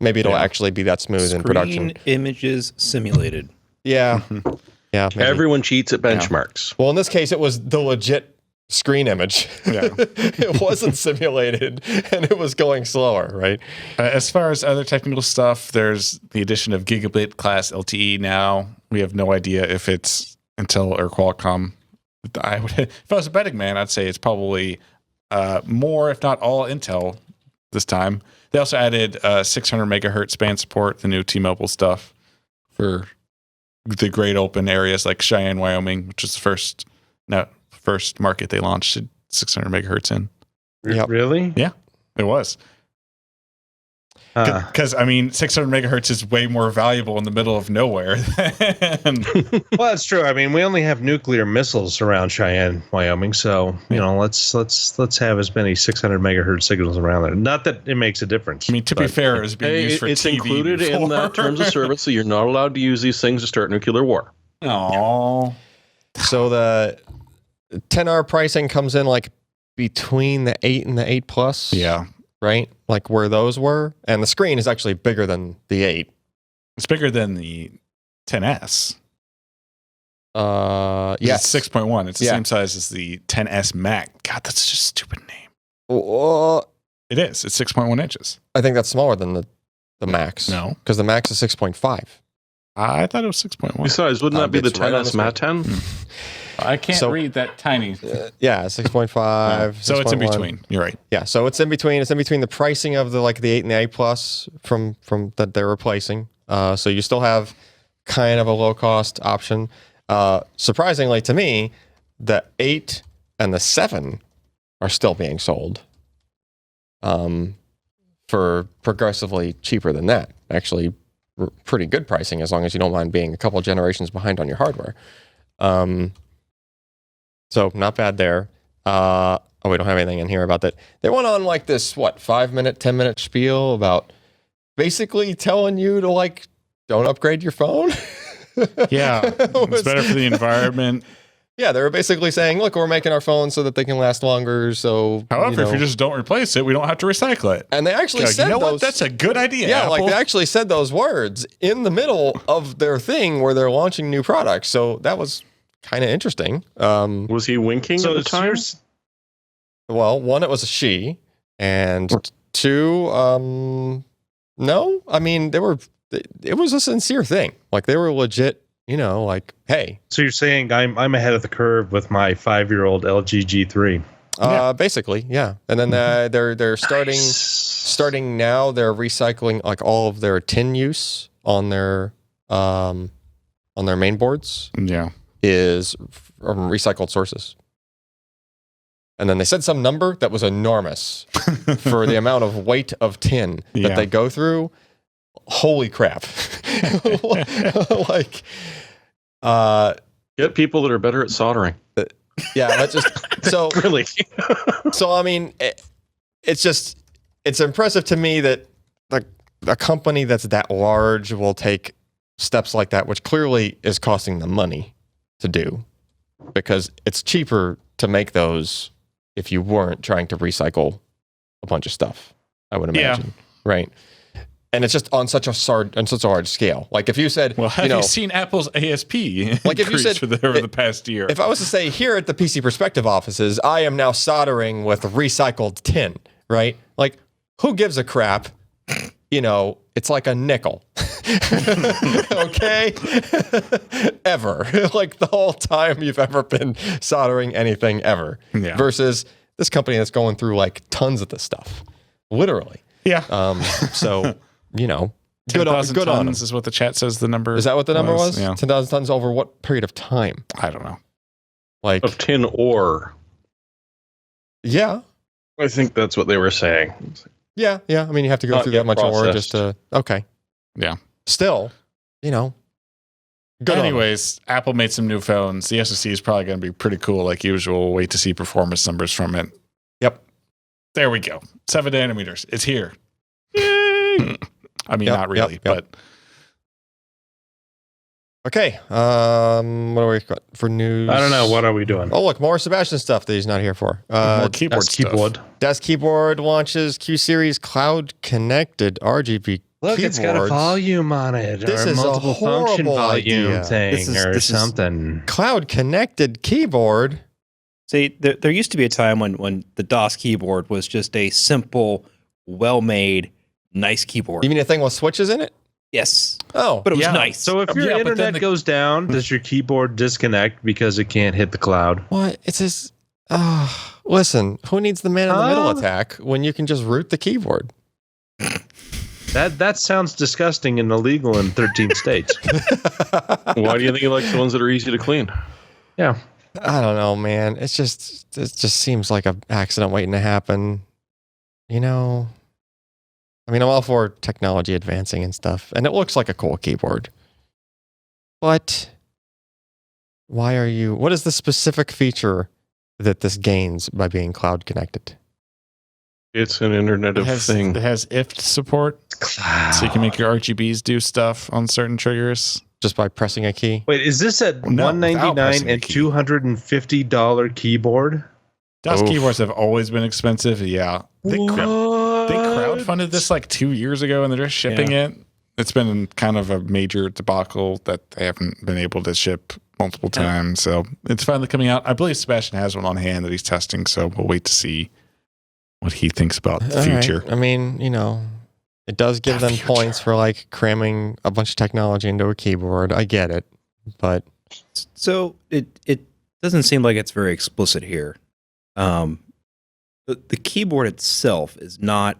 maybe it'll actually be that smooth in production. Images simulated. Yeah. Yeah. Maybe. Everyone cheats at benchmarks. Well, in this case, it was the legit screen image. Yeah. It wasn't simulated and it was going slower, right? As far as other technical stuff, there's the addition of gigabit class LTE now. We have no idea if it's Intel or Qualcomm. If I was a betting man, I'd say it's probably more, if not all, Intel this time. They also added 600 megahertz band support, the new T-Mobile stuff for the great open areas like Cheyenne, Wyoming, which is the first market they launched at 600 megahertz in. Yep. Really? Yeah, it was. Because, 600 megahertz is way more valuable in the middle of nowhere. Well, that's true. I mean, we only have nuclear missiles around Cheyenne, Wyoming. So, let's have as many 600 megahertz signals around there. Not that it makes a difference. To be fair, it's being used for it's TV included before. in that terms of service, so you're not allowed to use these things to start nuclear war. Aww. So the 10R pricing comes in like between the 8 and the 8 Plus. Yeah. Right? Like where those were. And the screen is actually bigger than the 8. It's bigger than the 10S. Yes. It's 6.1. It's the same size as the 10S Max. God, that's just a stupid name. It is. It's 6.1 inches. I think that's smaller than the Max. No. Because the Max is 6.5. I thought it was 6.1. Besides, wouldn't that be the it's right on 10S this Mat 10? I can't read that tiny. Yeah, 6.5. So it's in 6.1. between. You're right. Yeah, so it's in between. It's in between the pricing of the 8 and the 8 Plus from that they're replacing. So you still have kind of a low cost option. Surprisingly to me, the 8 and the 7 are still being sold for progressively cheaper than that. Actually, pretty good pricing as long as you don't mind being a couple generations behind on your hardware. So not bad there. We don't have anything in here about that. They went on this 5-minute, 10-minute spiel about basically telling you to don't upgrade your phone. Yeah, it's better for the environment. Yeah, they were basically saying, look, we're making our phones so that they can last longer. So, however, if you just don't replace it, we don't have to recycle it. And they actually said, what? That's a good idea. Yeah, Apple. they actually said those words in the middle of their thing where they're launching new products. So that was kind of interesting. Was he winking at the time? Well, one, it was a she, and two, no. I mean, it was a sincere thing. They were legit. Hey. So you're saying I'm ahead of the curve with my 5-year-old LG G3? Basically, yeah. And then they're starting now. They're recycling all of their tin use on their main boards. Yeah, is from recycled sources. And then they said some number that was enormous for the amount of weight of tin that they go through. Holy crap. Get people that are better at soldering. Yeah, that's just so really. So I mean, it's impressive to me that a company that's that large will take steps like that, which clearly is costing them money to do, because it's cheaper to make those if you weren't trying to recycle a bunch of stuff, I would imagine. Right. And it's just on such a large scale. If you said, well, have you seen Apple's ASP if you said over the past year? If I was to say, here at the PC Perspective offices, I am now soldering with recycled tin, right? Who gives a crap? It's like a nickel. Okay? Ever. The whole time you've ever been soldering anything ever. Yeah. Versus this company that's going through tons of this stuff. Literally. Yeah. So, good on tons is what the chat says the number. Is that what the number was? Yeah. 10,000 tons over what period of time? I don't know. Of tin ore. Yeah. I think that's what they were saying. Yeah. I mean, you have to go through that much ore just to... Okay. Yeah. Still, good. Anyways, Apple made some new phones. The SoC is probably going to be pretty cool like usual. Wait to see performance numbers from it. Yep. There we go. 7 nanometers. It's here. Yay! I mean, not really, but... Okay. What do we got for news? I don't know. What are we doing? Oh, look, more Sebastian stuff that he's not here for. More keyboard stuff. Desk keyboard launches Q Series cloud connected RGB Look, keyboards. it's got a volume on it, This or is a multiple function horrible volume idea. thing, or something. Cloud connected keyboard. See, there used to be a time when the DOS keyboard was just a simple, well-made, nice keyboard. You mean a thing with switches in it? Yes. Oh, but it was nice. So if your internet goes down, does your keyboard disconnect because it can't hit the cloud? What? It's just... listen, who needs the man-in-the-middle attack when you can just root the keyboard? That sounds disgusting and illegal in 13 states. Why do you think he likes the ones that are easy to clean? Yeah. I don't know, man. It just seems like an accident waiting to happen. You know, I mean, I'm all for technology advancing and stuff, and it looks like a cool keyboard. But what is the specific feature that this gains by being cloud connected? It's an Internet of Thing. It has IFT support, so you can make your RGBs do stuff on certain triggers. Just by pressing a key? Wait, is this a $199 and $250 keyboard? DOS keyboards have always been expensive. Yeah. They crowdfunded this like 2 years ago and they're just shipping it. It's been kind of a major debacle that they haven't been able to ship multiple times. So it's finally coming out. I believe Sebastian has one on hand that he's testing. So we'll wait to see what he thinks about the future. Right. I mean, it does give them points for like cramming a bunch of technology into a keyboard. I get it, but so it doesn't seem like it's very explicit here. The keyboard itself is not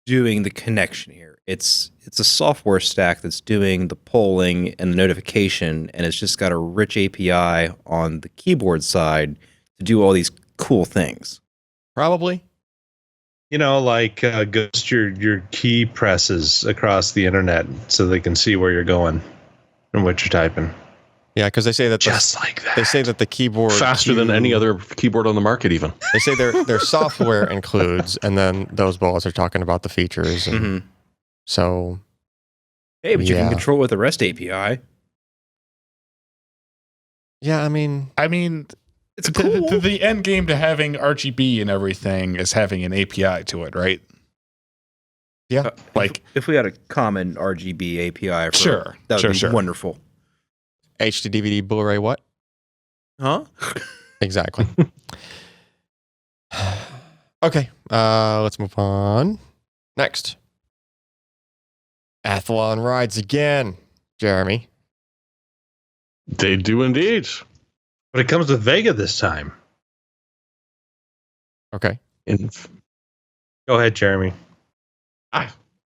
doing the connection here. It's a software stack that's doing the polling and the notification, and it's just got a rich API on the keyboard side to do all these cool things. Probably. Like ghost your key presses across the internet so they can see where you're going and what you're typing. Yeah, because they say that like that. They say that the keyboard faster than any other keyboard on the market. Even they say their software includes, and then those bullets are talking about the features. And so, hey, but you can control it with the REST API. Yeah, I mean, it's cool. The end game to having RGB and everything is having an API to it, right? Yeah. Like if we had a common RGB API, that would be wonderful. HD, DVD, Blu-ray, what? Huh? Exactly. Okay, let's move on. Next. Athlon rides again, Jeremy. They do indeed. But it comes with Vega this time. Okay. Go ahead, Jeremy.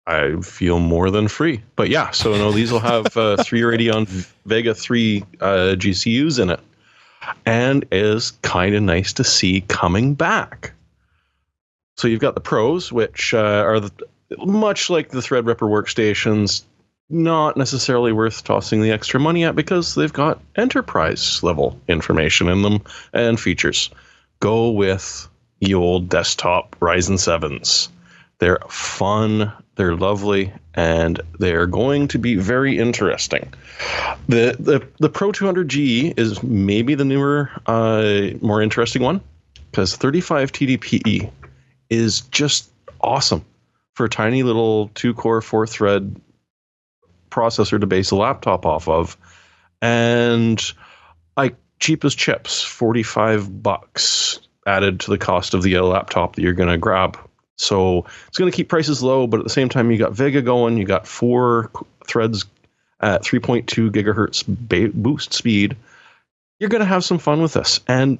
I feel more than free. But yeah, so no, these will have 3 Radeon Vega 3 GCUs in it. And is kind of nice to see coming back. So you've got the Pros, which are much like the Threadripper workstations, not necessarily worth tossing the extra money at because they've got enterprise level information in them and features. Go with the old desktop Ryzen 7s. They're fun, they're lovely, and they're going to be very interesting. The Pro 200G is maybe the newer, more interesting one because 35 TDP is just awesome for a tiny little 2-core, 4-thread processor to base a laptop off of, and like cheap as chips, $45 added to the cost of the laptop that you're going to grab. So it's going to keep prices low, but at the same time, you got Vega going, you got 4 threads at 3.2 gigahertz boost speed. You're going to have some fun with this, and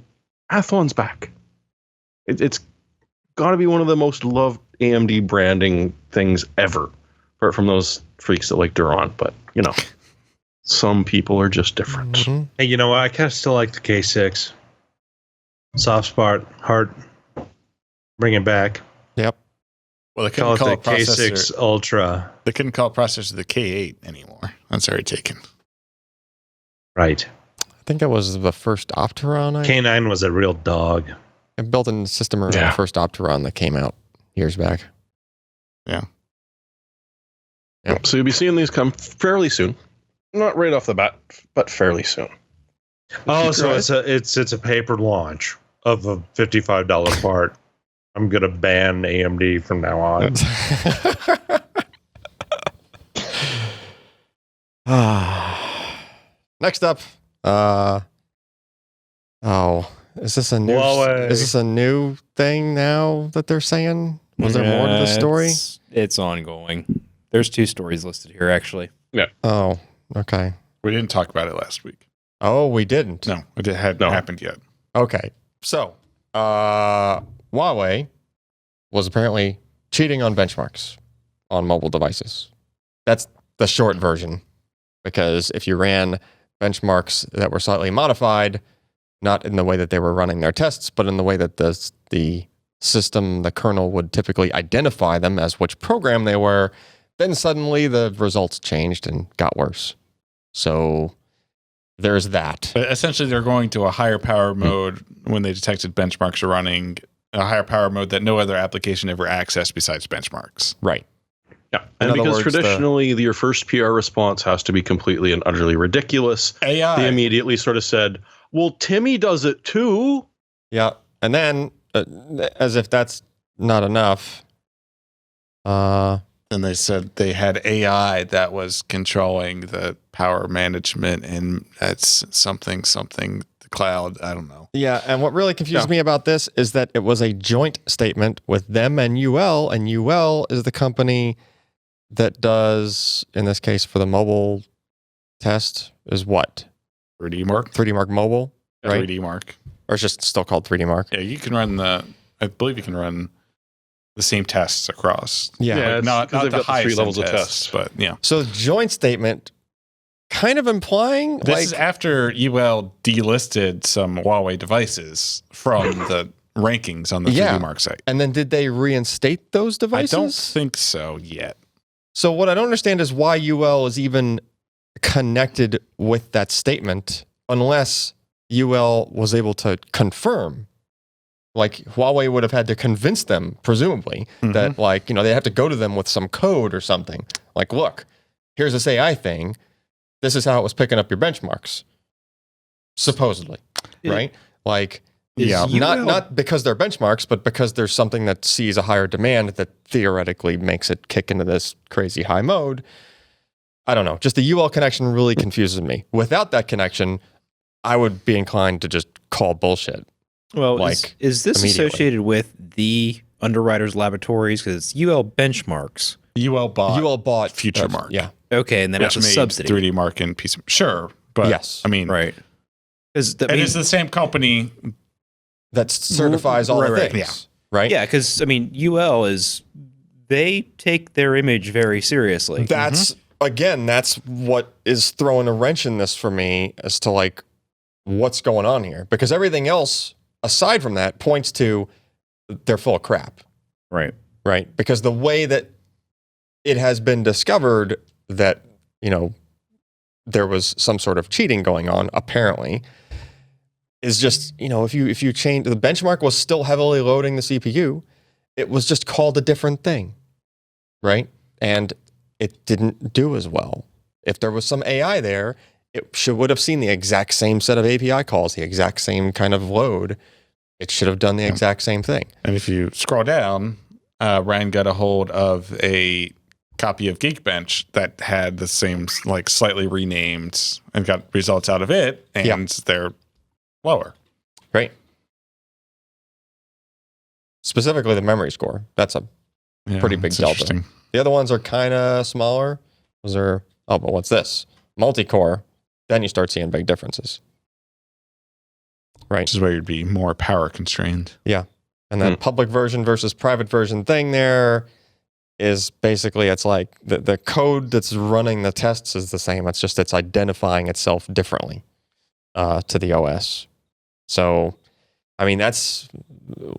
Athlon's back. It's got to be one of the most loved AMD branding things ever, apart from those freaks that like Duron, but some people are just different. Mm-hmm. Hey, you know what? I kind of still like the K6. Soft spot, heart, bring it back. Yep. Well, they Call couldn't it call the it processor. K6 Ultra. They couldn't call processor the K8 anymore. That's already taken. Right. I think that was the first Opteron. K9 was a real dog. I built a system around the first Opteron that came out years back. Yeah. Yep. So you'll be seeing these come fairly soon. Not right off the bat, but fairly soon. Oh, so it's a paper launch of a $55 part. I'm gonna ban AMD from now on. Next up, is this a new? Huawei. Is this a new thing now that they're saying? Was there more to the story? It's ongoing. There's 2 stories listed here, actually. Yeah. Oh, okay. We didn't talk about it last week. Oh, we didn't. No, it hadn't happened yet. Okay. So, Huawei was apparently cheating on benchmarks on mobile devices. That's the short version, because if you ran benchmarks that were slightly modified, not in the way that they were running their tests, but in the way that the system, the kernel, would typically identify them as which program they were, then suddenly the results changed and got worse. So there's that. But essentially, they're going to a higher power mode when they detected benchmarks are running a higher power mode that no other application ever accessed besides benchmarks. Right. Yeah, In and other because words, traditionally your first PR response has to be completely and utterly ridiculous, AI. they immediately sort of said, well, Timmy does it too. Yeah. And then, as if that's not enough, And they said they had AI that was controlling the power management, and that's something, the cloud. I don't know. yeah, and what really confused me about this is that it was a joint statement with them and UL is the company that does, in this case for the mobile test, is what? 3D Mark? 3D Mark Mobile, right? 3D Mark. Or it's just still called 3D Mark? Yeah, you can run I believe you can run the same tests across. Yeah. Yeah, it's Not 'cause they've the got the highest three levels of tests, tests. but yeah. So joint statement kind of implying This is after UL delisted some Huawei devices from the rankings on the 3D Mark site. and then did they reinstate those devices? I don't think so yet. So what I don't understand is why UL is even connected with that statement unless UL was able to confirm. Like Huawei would have had to convince them, presumably, that they have to go to them with some code or something. Like, look, here's this AI thing. This is how it was picking up your benchmarks. Supposedly, right? Like, not because they're benchmarks, but because there's something that sees a higher demand that theoretically makes it kick into this crazy high mode. I don't know. Just the UL connection really confuses me. Without that connection, I would be inclined to just call bullshit. Well, Like, is this immediately. associated with the Underwriters Laboratories? Because it's UL benchmarks. UL bought Future Mark. Yeah. Okay, and then it's a made subsidy. 3D Mark and piece of, sure, but Yes. I mean, Right. Because it is the same company. That certifies all the Right, things. Right? yeah, because I mean, UL they take their image very seriously. That's what is throwing a wrench in this for me as to like what's going on here. Because everything else aside from that points to they're full of crap. Right. Right? Because the way that it has been discovered that, there was some sort of cheating going on, apparently, is just, if you change, the benchmark was still heavily loading the CPU. It was just called a different thing. Right? And it didn't do as well. If there was some AI there, it would have seen the exact same set of API calls, the exact same kind of load. It should have done the exact same thing. And if you scroll down, Ryan got a hold of a copy of Geekbench that had the same, like slightly renamed, and got results out of it, and they're lower. Right. Specifically the memory score. That's a pretty big it's delta. interesting. The other ones are kind of smaller. Those are, but what's this? Multi-core. Then you start seeing big differences. Right. Which is where you'd be more power constrained. Yeah. And then public version versus private version thing there is basically, it's like the code that's running the tests is the same. It's just it's identifying itself differently to the OS. So, I mean, that's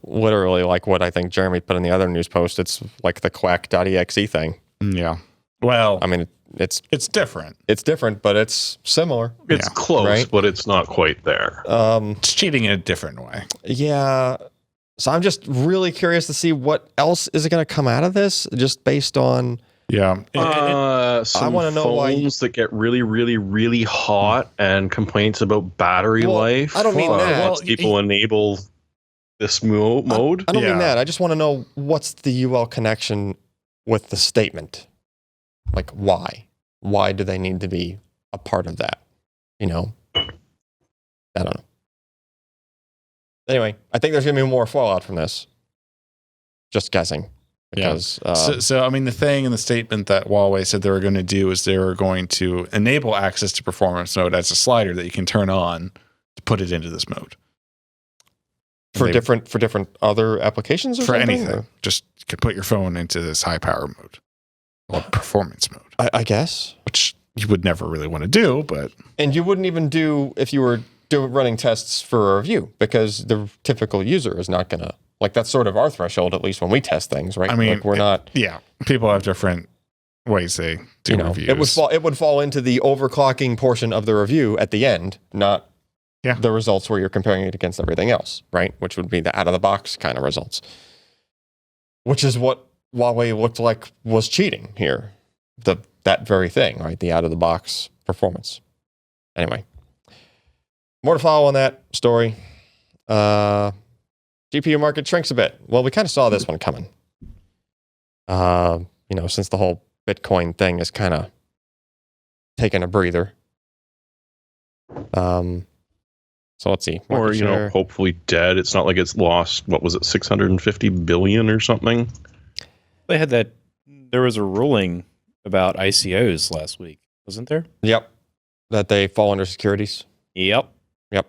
literally like what I think Jeremy put in the other news post. It's like the quack.exe thing. Yeah. Well, I mean, it's different. It's different, but it's similar. It's close, right? but it's not quite there. It's cheating in a different way. Yeah. So I'm just really curious to see what else is going to come out of this, just based on. Yeah. Some I wanna know why- phones that get really, really, really hot and complaints about battery life. I don't mean that. Once people enable this mode. I don't mean Yeah. that. I just want to know what's the UL connection with the statement. Like, why? Why do they need to be a part of that? I don't know. Anyway, I think there's going to be more fallout from this. Just guessing. Because, So, I mean, the thing in the statement that Huawei said they were going to do is they were going to enable access to performance mode as a slider that you can turn on to put it into this mode. for different other applications or For something? anything. Or? Just you can put your phone into this high power mode or performance mode, I guess. which you would never really want to do, but And you wouldn't even do if you were running tests for a review, because the typical user is not going to, like, that's sort of our threshold, at least when we test things, right? I mean, like, we're not. Yeah, people have different ways they do reviews. It would fall into the overclocking portion of the review at the end, not the results where you're comparing it against everything else, right? Which would be the out of the box kind of results, which is what Huawei looked like was cheating here. That very thing, right? The out of the box performance. Anyway, more to follow on that story. GPU market shrinks a bit. Well, we kind of saw this one coming. Since the whole Bitcoin thing is kind of taking a breather. So let's see. Or, hopefully dead. It's not like it's lost, what was it, 650 billion or something? They had that. There was a ruling about ICOs last week, wasn't there? Yep. That they fall under securities. Yep. Yeah.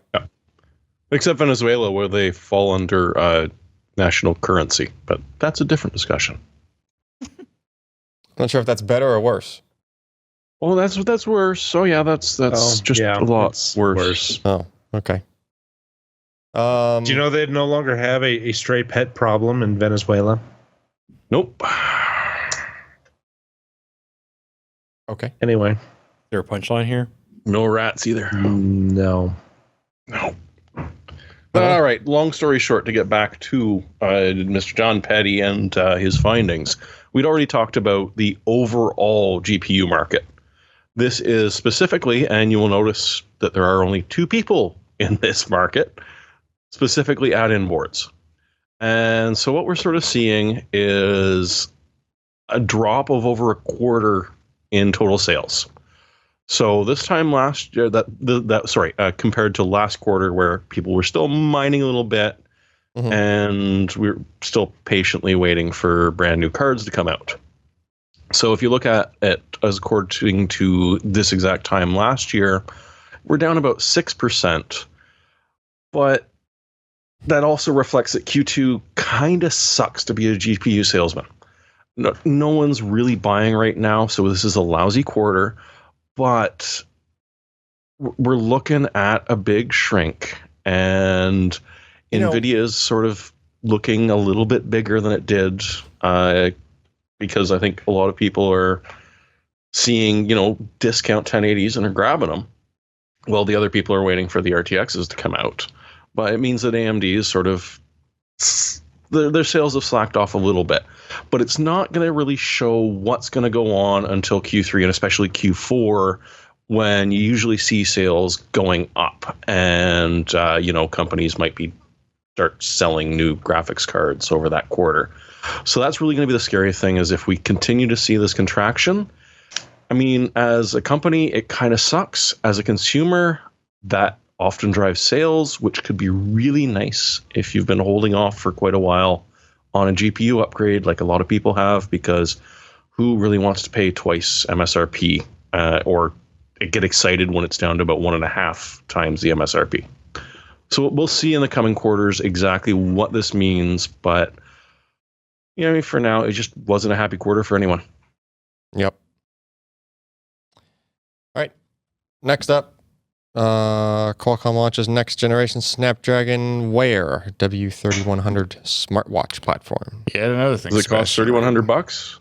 Except Venezuela, where they fall under national currency. But that's a different discussion. I'm not sure if that's better or worse. Well, that's worse. So yeah, that's a lot worse. Oh, okay. Do you know they no longer have a stray pet problem in Venezuela? Nope. Okay. Anyway. Is there a punchline here? No rats either. No. All right. Long story short, to get back to Mr. John Petty and his findings, we'd already talked about the overall GPU market. This is specifically, and you will notice that there are only two people in this market, specifically add-in boards. And so what we're sort of seeing is a drop of over a quarter in total sales. So this time last year, compared to last quarter, where people were still mining a little bit, and we're still patiently waiting for brand new cards to come out. So if you look at it as according to this exact time last year, we're down about 6%. But that also reflects that Q2 kind of sucks to be a GPU salesman. No one's really buying right now, so this is a lousy quarter. But we're looking at a big shrink, and NVIDIA is sort of looking a little bit bigger than it did, because I think a lot of people are seeing, discount 1080s and are grabbing them, while the other people are waiting for the RTXs to come out. But it means that AMD is sort of, their sales have slacked off a little bit. But it's not going to really show what's going to go on until Q3 and especially Q4, when you usually see sales going up, and companies might start selling new graphics cards over that quarter. So that's really going to be the scary thing, is if we continue to see this contraction. I mean, as a company, it kind of sucks. As a consumer, that often drives sales, which could be really nice if you've been holding off for quite a while on a GPU upgrade, like a lot of people have, because who really wants to pay twice MSRP or get excited when it's down to about 1.5 times the MSRP? So we'll see in the coming quarters exactly what this means, but for now, it just wasn't a happy quarter for anyone. Yep. All right. Next up, Qualcomm launches next generation Snapdragon Wear W3100 smartwatch platform. Yeah, another thing. Does it cost $3,100?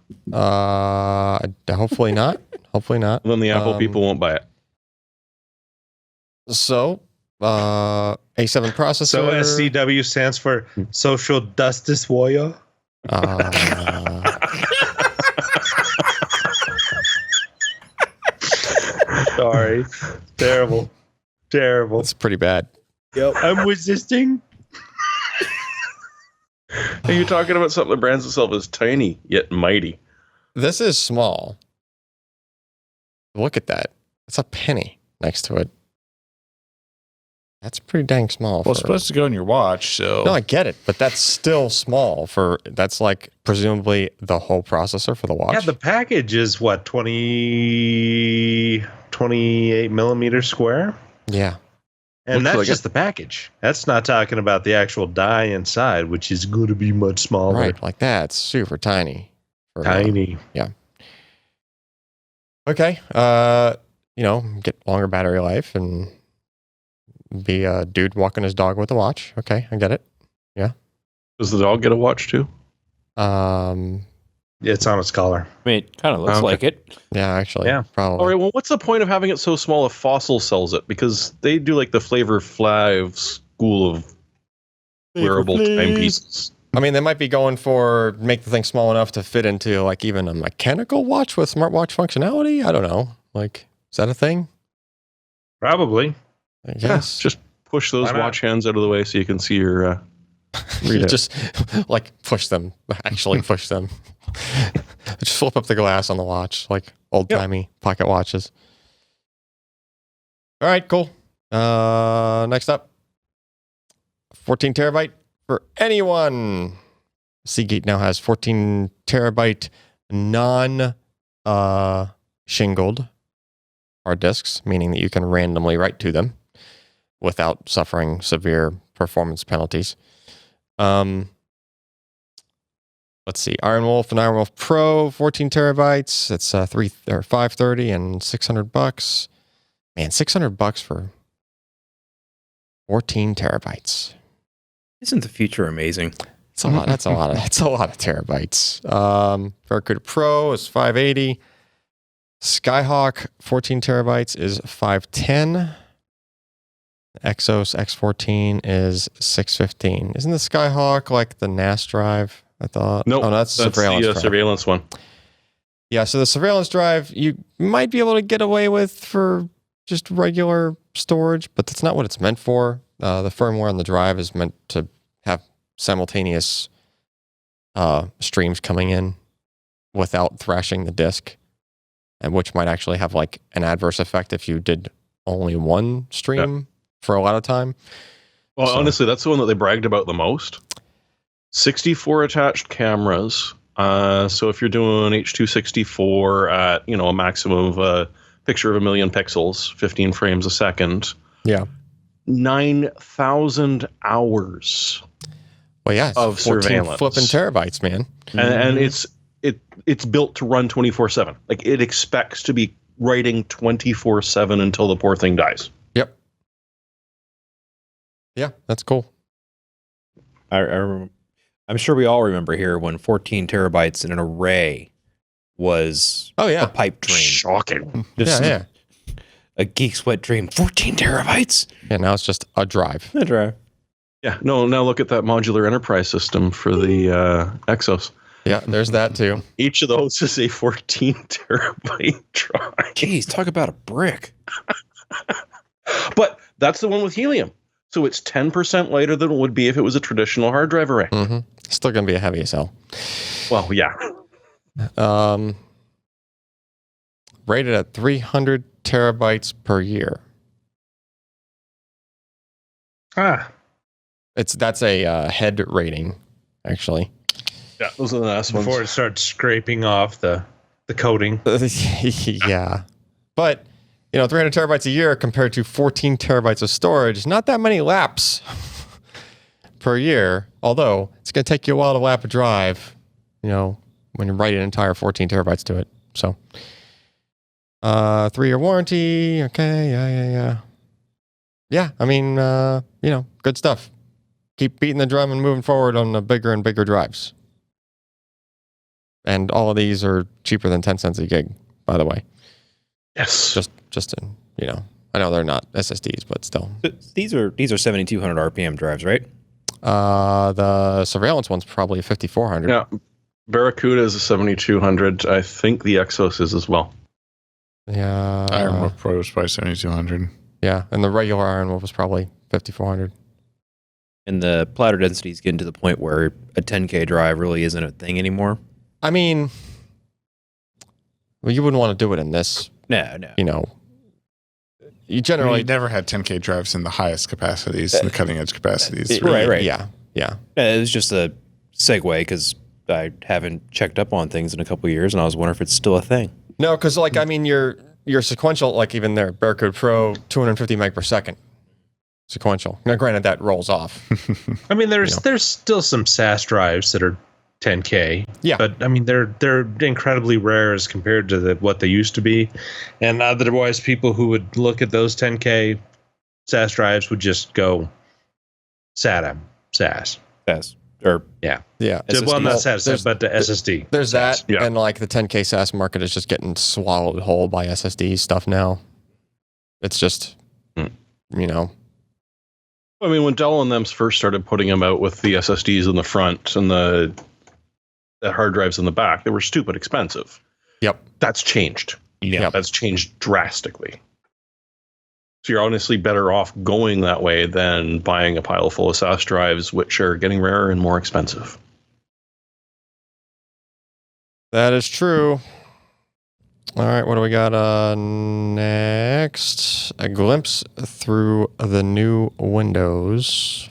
Hopefully not. Hopefully not. Then the Apple people won't buy it. So, A7 processor. So SCW stands for Social Justice Warrior. Sorry. Terrible. It's pretty bad. Yep. I'm resisting. Are you talking about something that brands itself as tiny yet mighty? This is small. Look at that. It's a penny next to it. That's pretty dang small. Well, it's supposed to go in your watch, so... No, I get it, but that's still small that's like presumably the whole processor for the watch. Yeah, the package is what, 28 millimeters square? Yeah. And that's just the package. That's not talking about the actual die inside, which is going to be much smaller. Right, like that. It's super tiny. Tiny. Yeah. Okay. Get longer battery life and be a dude walking his dog with a watch. Okay, I get it. Does the dog get a watch too? Yeah, it's on its collar. I mean, it kind of looks Okay. like it. Yeah, actually. Yeah. Probably. All right. Well, what's the point of having it so small if Fossil sells it? Because they do like the Flavor Flav school of wearable timepieces. I mean, they might be going for make the thing small enough to fit into like even a mechanical watch with smartwatch functionality. I don't know. Like, is that a thing? Probably. I guess. Just push those Why not? watch hands out of the way so you can see your readout. Just like push them. Actually push them. Just flip up the glass on the watch, like old timey pocket watches. All right, cool. Next up, 14 terabyte for anyone. Seagate now has 14 terabyte non shingled hard disks, meaning that you can randomly write to them without suffering severe performance penalties. Let's see, Iron Wolf and Iron Wolf Pro, 14 terabytes. It's $530 and $600. Man, $600 for 14 terabytes. Isn't the future amazing? It's a lot. That's a lot of terabytes. Barracuda Pro is $580. Skyhawk 14 terabytes is $510. Exos X14 is $615. Isn't the Skyhawk like the NAS drive? I thought. No, oh, no, that's surveillance. the drive. surveillance one. Yeah, so the surveillance drive you might be able to get away with for just regular storage, but that's not what it's meant for. The firmware on the drive is meant to have simultaneous streams coming in without thrashing the disk, and which might actually have like an adverse effect if you did only one stream for a lot of time. Well, So- honestly, that's the one that they bragged about the most. 64 attached cameras. So if you're doing H.264 at a maximum of a picture of 1 million pixels, 15 frames a second, Yeah. 9,000 hours. Well, yeah, it's Of 14 surveillance. flipping terabytes, man. And it's built to run 24/7. Like it expects to be writing 24/7 until the poor thing dies. Yep. Yeah, that's cool. I remember, I'm sure we all remember here when 14 terabytes in an array was Oh a yeah, pipe dream. Shocking. Just yeah. a geek's wet dream. 14 terabytes? Yeah, now it's just a drive. The drive. Yeah. No, now look at that modular enterprise system for the Exos. Yeah, there's that too. Each of those is a 14 terabyte drive. Jeez, talk about a brick. But that's the one with helium. So it's 10% lighter than it would be if it was a traditional hard drive array. Mm-hmm. Still gonna be a heavy as hell. Well, yeah. Rated at 300 terabytes per year. That's a head rating, actually. Yeah, those are the last ones. Before it starts scraping off the coating. Yeah, but 300 terabytes a year compared to 14 terabytes of storage, not that many laps per year. Although it's going to take you a while to lap a drive, when you write an entire 14 terabytes to it. So, 3-year warranty. Okay, yeah. I mean, good stuff. Keep beating the drum and moving forward on the bigger and bigger drives. And all of these are cheaper than 10 cents a gig, by the way. Yes. Just in, I know they're not SSDs, but still. These are 7,200 RPM drives, right? The surveillance one's probably a 5,400. Yeah. Barracuda is a 7200. I think the Exos is as well. Yeah. Iron Wolf Pro is probably 7,200. Yeah, and the regular Iron Wolf was probably 5,400. And the platter densities getting to the point where a 10K drive really isn't a thing anymore. I mean, well, you wouldn't want to do it in this. No. You generally You never had 10K drives in the highest capacities, in the cutting edge capacities. Right. Yeah. It was just a segue because I haven't checked up on things in a couple of years, and I was wondering if it's still a thing. No, because your sequential, like even there, Barracuda Pro, 250 meg per second sequential. Now, granted, that rolls off. I mean, there's still some SAS drives that are 10K. Yeah. But I mean, they're incredibly rare as compared to what they used to be. And otherwise, people who would look at those 10K SAS drives would just go SATA, SAS. Yes. Or Yeah. Well, not SAS, There's- but the SSD. There's SAS. that, Yeah. and like the 10K SAS market is just getting swallowed whole by SSD stuff now. It's just, you know, I mean, when Dell and them first started putting them out with the SSDs in the front and the hard drives in the back, they were stupid expensive. Yep. That's changed. Yeah. That's changed drastically. So you're honestly better off going that way than buying a pile full of SAS drives, which are getting rarer and more expensive. that is true. All right, what do we got next? A glimpse through the new Windows.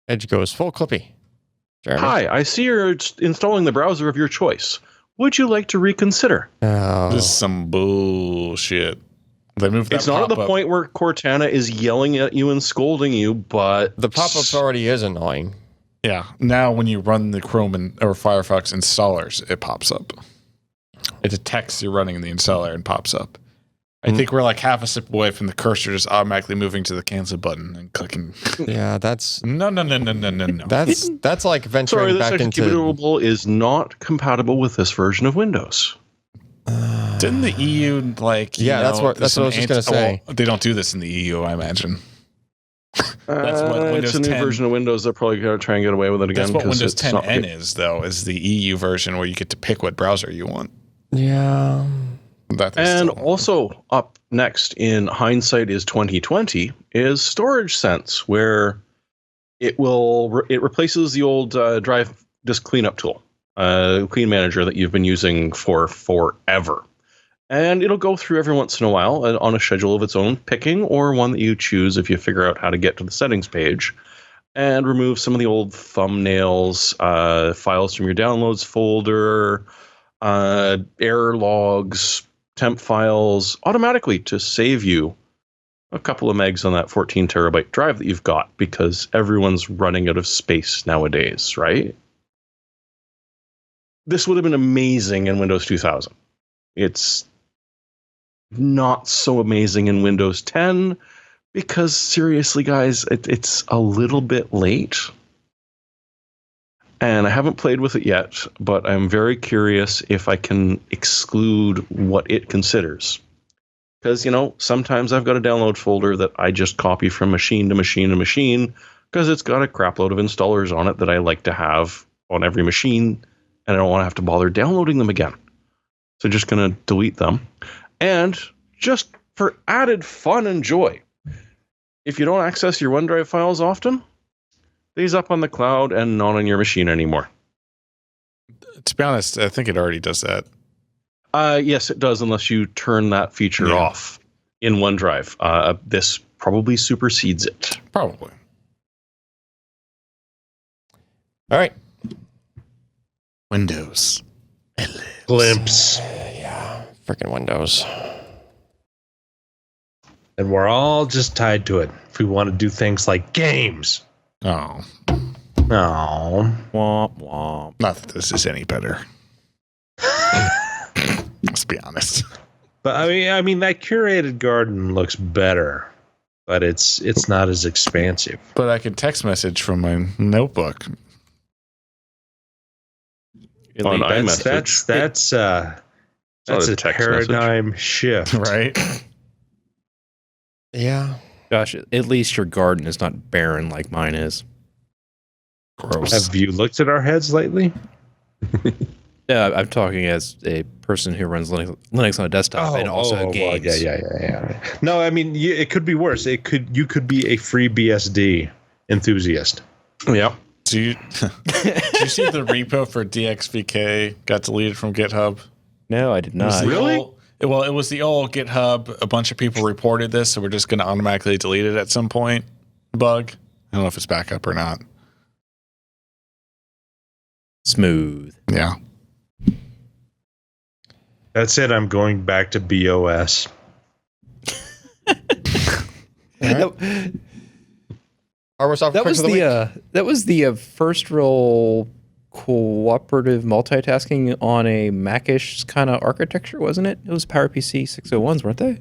Edge goes full Clippy. Jeremy? Hi, I see you're installing the browser of your choice. Would you like to reconsider? Oh. This is some bullshit. They moved that It's not at the pop-up. point where Cortana is yelling at you and scolding you, but The pop-up already is annoying. Yeah. Now when you run the Chrome or Firefox installers, it pops up. It detects you're running in the installer and pops up. I think we're like half a step away from the cursor just automatically moving to the cancel button and clicking. Yeah, that's No. that's like venturing sorry, this back into. executable is not compatible with this version of Windows. Didn't the EU like? Yeah, that's what I was just gonna say. Well, they don't do this in the EU, I imagine. That's what It's Windows a new 10 version of Windows. They're probably going to try and get away with it again. That's what 'cause Windows it's 10N not- is, though, is the EU version where you get to pick what browser you want. Yeah. That is And still- also up next in hindsight is 2020 is Storage Sense, where it replaces the old drive disk cleanup tool, Clean Manager that you've been using for forever. And it'll go through every once in a while on a schedule of its own picking, or one that you choose if you figure out how to get to the settings page, and remove some of the old thumbnails, files from your downloads folder, error logs, temp files automatically to save you a couple of megs on that 14 terabyte drive that you've got, because everyone's running out of space nowadays, right? This would have been amazing in Windows 2000. It's not so amazing in Windows 10 because, seriously, guys, it's a little bit late. And I haven't played with it yet, but I'm very curious if I can exclude what it considers. Because, sometimes I've got a download folder that I just copy from machine to machine to machine because it's got a crap load of installers on it that I like to have on every machine, and I don't want to have to bother downloading them again. So just going to delete them. And just for added fun and joy, if you don't access your OneDrive files often, these up on the cloud and not on your machine anymore. to be honest, I think it already does that. Yes, it does, unless you turn that feature off in OneDrive. This probably supersedes it. Probably. All right. Windows. Glimpse. Yeah. Freaking Windows. And we're all just tied to it if we want to do things like games. Oh. No. Womp womp. Not that this is any better. Let's be honest. But I mean that curated garden looks better, but it's not as expansive. But I can text message from my notebook. On That's iMessage. that's not a a text paradigm shift. Right? Yeah. Gosh, at least your garden is not barren like mine is. Gross. Have you looked at our heads lately? Yeah, I'm talking as a person who runs Linux on a desktop and also games. Well, yeah. No, I mean it could be worse. You could be a free BSD enthusiast. Yeah. Do you see the repo for DXVK got deleted from GitHub? No, I did not. Really? It was the old GitHub. A bunch of people reported this, so we're just going to automatically delete it at some point. Bug. I don't know if it's back up or not. Smooth. Yeah. That's it. I'm going back to BOS. Hardware software. That was the first real cooperative multitasking on a Mac-ish kind of architecture, wasn't it? It was PowerPC 601s, weren't they?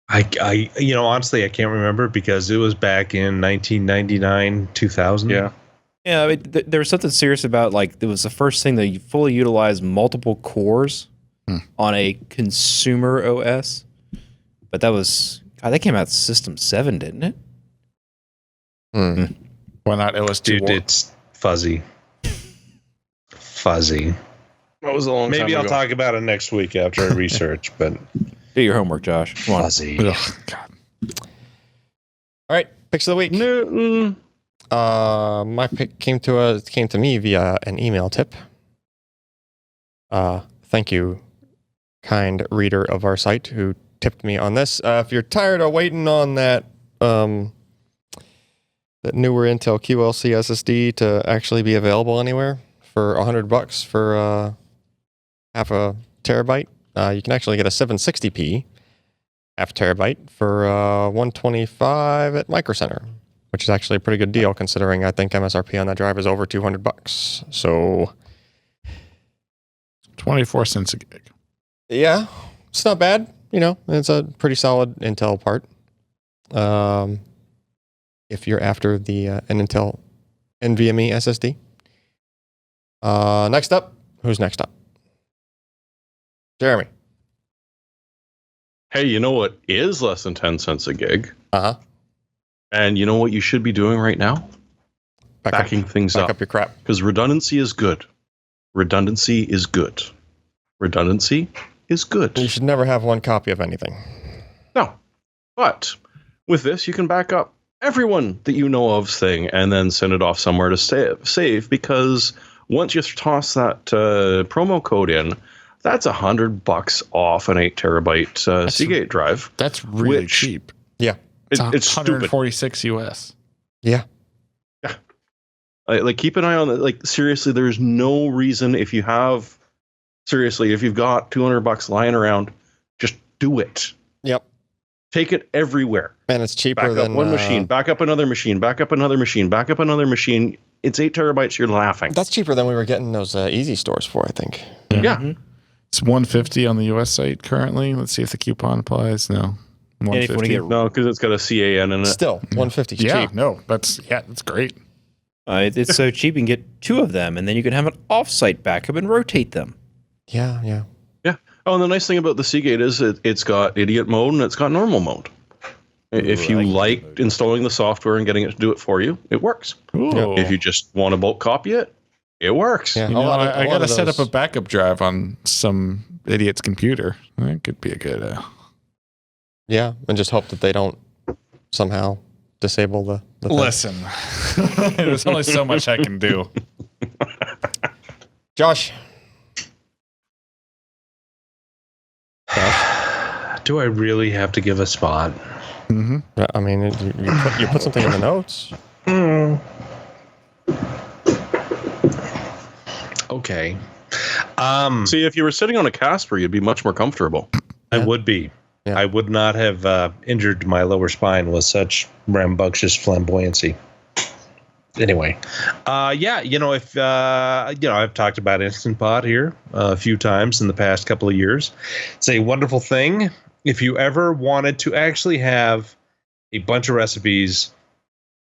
I honestly, I can't remember because it was back in 1999, 2000. Yeah. Yeah, I mean, there was something serious about, like, it was the first thing that you fully utilized multiple cores on a consumer OS. But that was, God, that came out System 7, didn't it? Why not? It was too Dude, it's fuzzy. Fuzzy. That was a long time Maybe I'll ago. talk about it next week after I research, but Do your homework, Josh. Come on. fuzzy. Ugh, God. All right, picks of the week. Newton. My pick came to me via an email tip. Thank you, kind reader of our site who tipped me on this. If you're tired of waiting on that newer Intel QLC SSD to actually be available anywhere for $100 for half a terabyte, you can actually get a 760p half terabyte for $125 at MicroCenter, which is actually a pretty good deal considering I think MSRP on that drive is over $200. So 24 cents a gig. yeah, it's not bad. You know, it's a pretty solid Intel part. If you're after the an Intel NVMe SSD. Next up, who's next up? Jeremy. Hey, you know what is less than 10 cents a gig? Uh-huh. And you know what you should be doing right now? Backing things back up. up your crap. Because redundancy is good. Redundancy is good. Redundancy is good. You should never have one copy of anything. No. But with this, you can back up everyone that you know of's thing and then send it off somewhere to save because once you toss that promo code in, that's $100 off an 8 terabyte Seagate drive. That's really Which- cheap. Yeah. It's stupid. 146 US. Yeah. Like keep an eye on that. Like seriously, there's no reason if you've got $200 lying around, just do it. Yep. Take it everywhere. And it's cheaper Back up than one machine, back up another machine, back up another machine, back up another machine. It's 8 terabytes. You're laughing. That's cheaper than we were getting those easy stores for, I think. Yeah. It's 150 on the US site currently. Let's see if the coupon applies. No. And if you want to 150. get, No, because it's got a CAN in it. Still, 150 is Yeah, cheap. no, that's great. it's so cheap, you can get 2 of them, and then you can have an off-site backup and rotate them. Yeah, yeah. Yeah. Oh, and the nice thing about the Seagate is it's got idiot mode and it's got normal mode. If you I like like idiot mode. installing the software and getting it to do it for you, it works. Ooh. If you just want to bulk copy it, it works. Yeah. You know, I lot got to of set up those- a backup drive on some idiot's computer. That could be a good. Yeah, and just hope that they don't somehow disable the thing. Listen, there's only so much I can do. Josh. Do I really have to give a spot? Mm-hmm. I mean, you put something in the notes. Okay. See, if you were sitting on a Casper, you'd be much more comfortable. I would be. Yeah. I would not have injured my lower spine with such rambunctious flamboyancy. Anyway, yeah, if I've talked about InstantPot here a few times in the past couple of years. It's a wonderful thing. If you ever wanted to actually have a bunch of recipes,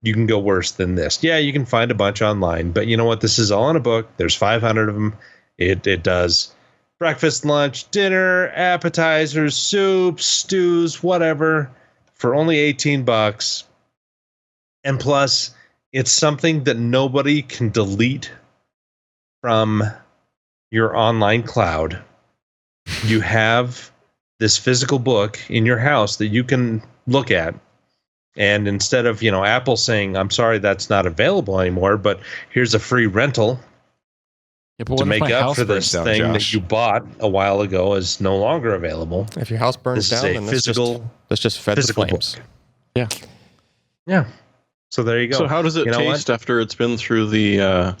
you can go worse than this. Yeah, you can find a bunch online, but you know what? This is all in a book. There's 500 of them. It does breakfast, lunch, dinner, appetizers, soups, stews, whatever, for only $18. And plus, it's something that nobody can delete from your online cloud. You have this physical book in your house that you can look at. And instead of, Apple saying, I'm sorry, that's not available anymore, but here's a free rental Yeah, but to what if make my up house for burns this down, thing that Josh? you bought a while ago is no longer available. If your house burns This is down, a then physical- that's just fed the physical flames. book. Yeah. So there you go. So how does it You know what? taste after it's been through the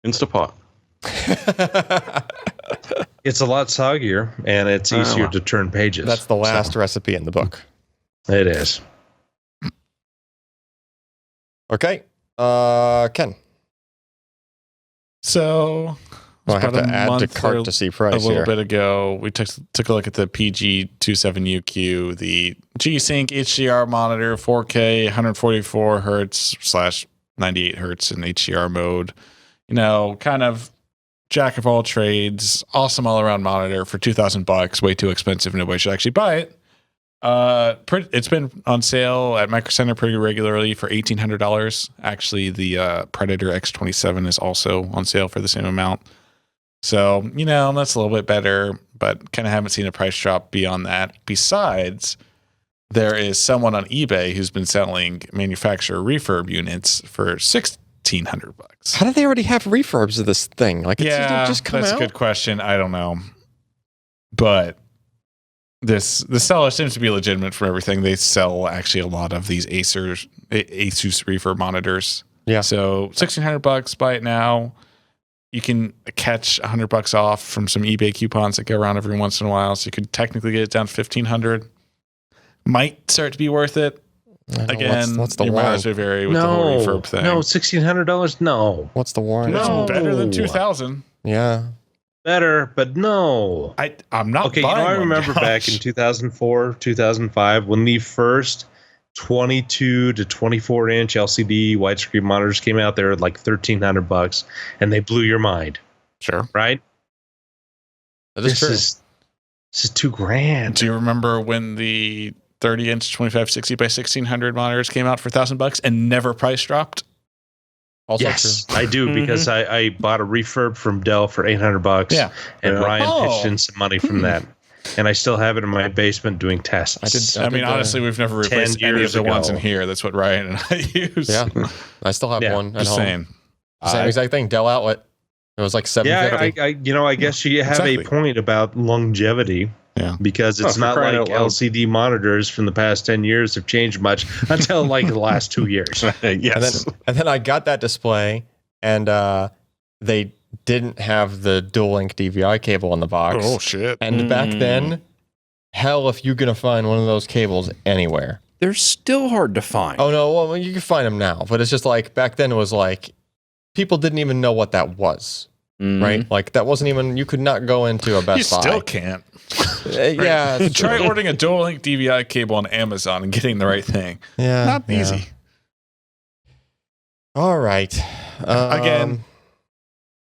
Instapot? It's a lot soggier, and it's easier wow. to turn pages. That's the last So, recipe in the book. it is. Okay. Ken. So Well, I have to about a add to month cart or to see price a little here. bit ago, we took a look at the PG27UQ, the G-Sync HDR monitor, 4K, 144 hertz / 98 hertz in HDR mode. You know, kind of jack of all trades, awesome all around monitor for $2,000. Way too expensive. Nobody should actually buy it. It's been on sale at MicroCenter pretty regularly for $1,800. Actually, the Predator X27 is also on sale for the same amount. So, you know, that's a little bit better, but kind of haven't seen a price drop beyond that. Besides, there is someone on eBay who's been selling manufacturer refurb units for $1,600. How do they already have refurbs of this thing? Like, it's just come that's out? a good question. I don't know. But the seller seems to be legitimate for everything. They sell actually a lot of these ASUS refurb monitors. Yeah. So $1,600, buy it now. You can catch $100 off from some eBay coupons that go around every once in a while. So you could technically get it down to $1,500. Might start to be worth it. Again, what's the your mileage warrant? may vary with the whole refurb thing. No, $1,600. No, What's the warrant? No. Better than $2,000. Yeah. better, but no. I'm not. Okay, buying I one, remember back in Josh. 2004, 2005 when the first 22 to 24 inch LCD widescreen monitors came out. They were like $1,300, and they blew your mind, Sure. right? That is This true. is $2,000. Do you remember when the 30-inch 2560 by 1600 monitors came out for $1,000 and never price dropped? Also Yes, true. I do because I bought a refurb from Dell for $800. Yeah. and Ryan pitched Oh. in some money from that, and I still have it in my basement doing tests. I I mean, did, honestly, we've never replaced 10 any of years the ones ago. in here. That's what Ryan and I use. Yeah. I still have Yeah, one at Just home. saying. Same exact thing. Dell Outlet. It was like $750. Yeah, I guess you have Exactly. a point about longevity. Yeah. Because it's for not crying like out loud. LCD monitors from the past 10 years have changed much until like the last 2 years. Yes. And then I got that display, and they didn't have the dual link DVI cable on the box. Oh, shit. And back then, hell, if you're gonna find one of those cables anywhere. They're still hard to find. Oh no, well you can find them now, but it's just like back then it was like people didn't even know what that was, right? Like that wasn't even, you could not go into a Best You Buy. still can't. Yeah, it's Try true. ordering a dual link DVI cable on Amazon and getting the right thing. Yeah, Not yeah. easy. All right. Again,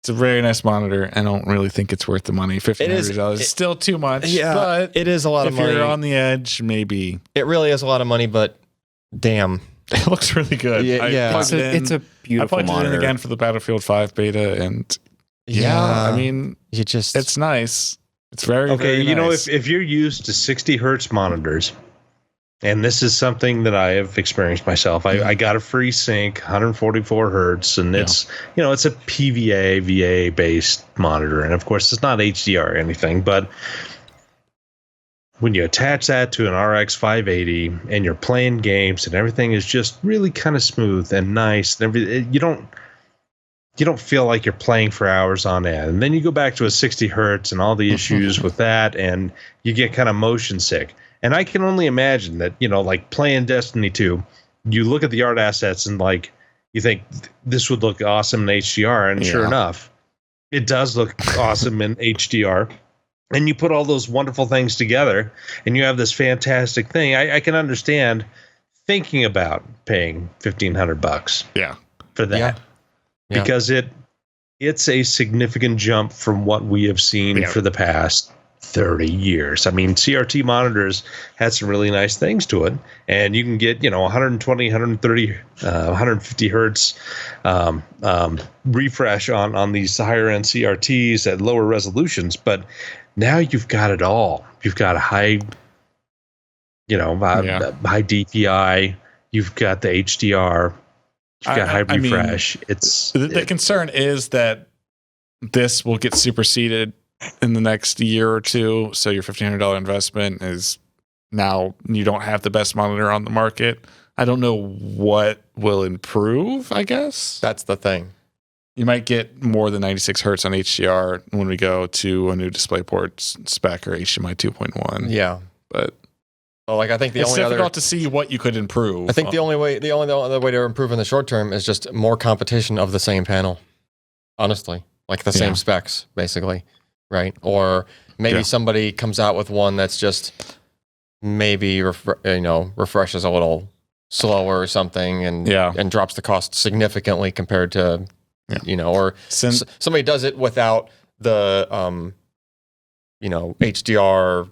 it's a very nice monitor. I don't really think it's worth the money. $1,500 is still too much. yeah, But it is a lot of if money. you're on the edge, maybe. It really is a lot of money, but damn. It looks really good. Yeah, yeah. plugged It's in- a beautiful I plugged monitor. it in again for the Battlefield 5 beta, and I mean, you just it's nice. It's very, Okay, very you know, nice. if you're used to 60 hertz monitors, and this is something that I have experienced myself, I got a free sync, 144 hertz, and it's it's a PVA VA based monitor, and of course it's not HDR or anything, but when you attach that to an RX 580 and you're playing games and everything is just really kind of smooth and nice, and you don't feel like you're playing for hours on end. And then you go back to a 60 hertz and all the issues with that, and you get kind of motion sick. And I can only imagine that, like playing Destiny 2, you look at the art assets and like you think this would look awesome in HDR, and sure enough, it does look awesome in HDR. And you put all those wonderful things together, and you have this fantastic thing. I can understand thinking about paying $1,500 yeah. for that. Yeah. Because it's a significant jump from what we have seen for the past 30 years. I mean, CRT monitors had some really nice things to it, and you can get 120, 130, 150 hertz refresh on these higher end CRTs at lower resolutions. But now you've got it all. You've got a high DPI. You've got the HDR. You've got high refresh. The concern is that this will get superseded in the next year or two. So your $1,500 investment is now you don't have the best monitor on the market. I don't know what will improve, I guess. that's the thing. You might get more than 96 hertz on HDR when we go to a new DisplayPort spec or HDMI 2.1. Yeah. But Well, like I think the it's only difficult other to see what you could improve. I think the only other way to improve in the short term is just more competition of the same panel. Honestly. like the same Yeah. specs, basically, right? Or maybe somebody comes out with one that's just maybe refreshes a little slower or something, and drops the cost significantly compared to or somebody does it without the HDR,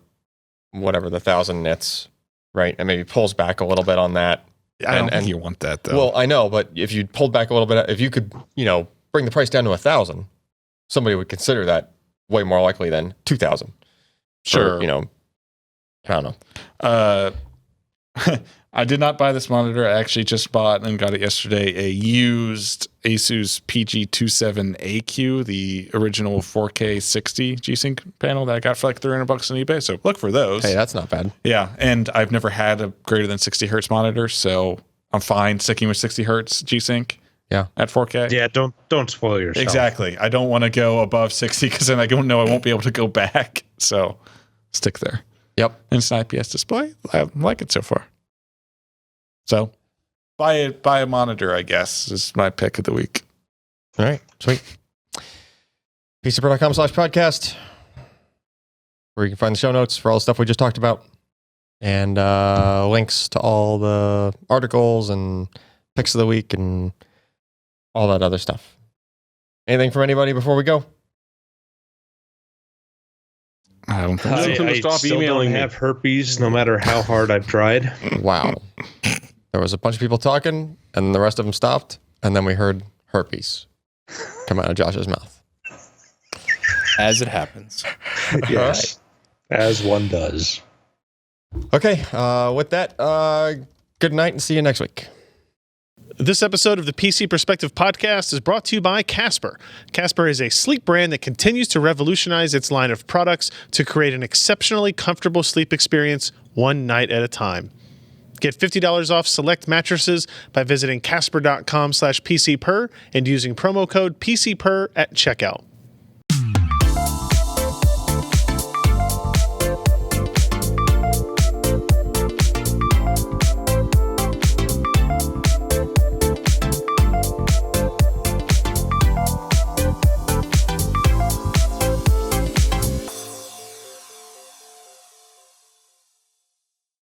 whatever, the 1000 nits, right? And maybe pulls back a little bit on that. I don't think you want that though. Well, I know, but if you pulled back a little bit, if you could, bring the price down to 1,000, somebody would consider that way more likely than 2,000. Sure. I don't know. I did not buy this monitor. I actually just bought and got it yesterday a used ASUS PG27UQ, the original 4K 60 G-Sync panel that I got for like $300 on eBay. So look for those. Hey, that's not bad. Yeah, and I've never had a greater than 60 hertz monitor, so I'm fine sticking with 60 hertz G-Sync. Yeah, at 4K. Yeah, don't spoil yourself. Exactly. I don't want to go above 60 because then I don't know I won't be able to go back. So stick there. Yep. And it's an IPS display. I like it so far. So buy a monitor, I guess, is my pick of the week. All right, sweet. PCPro.com/podcast, where you can find the show notes for all the stuff we just talked about, and links to all the articles and picks of the week and all that other stuff. Anything from anybody before we go? I don't think so. I Stop still emailing don't me. have herpes, no matter how hard I've tried. Wow. There was a bunch of people talking, and the rest of them stopped, and then we heard herpes come out of Josh's mouth. As it happens. Yes, as one does. Okay, with that, good night and see you next week. This episode of the PC Perspective Podcast is brought to you by Casper. Casper is a sleep brand that continues to revolutionize its line of products to create an exceptionally comfortable sleep experience one night at a time. Get $50 off select mattresses by visiting casper.com/PCPer and using promo code PCPer at checkout.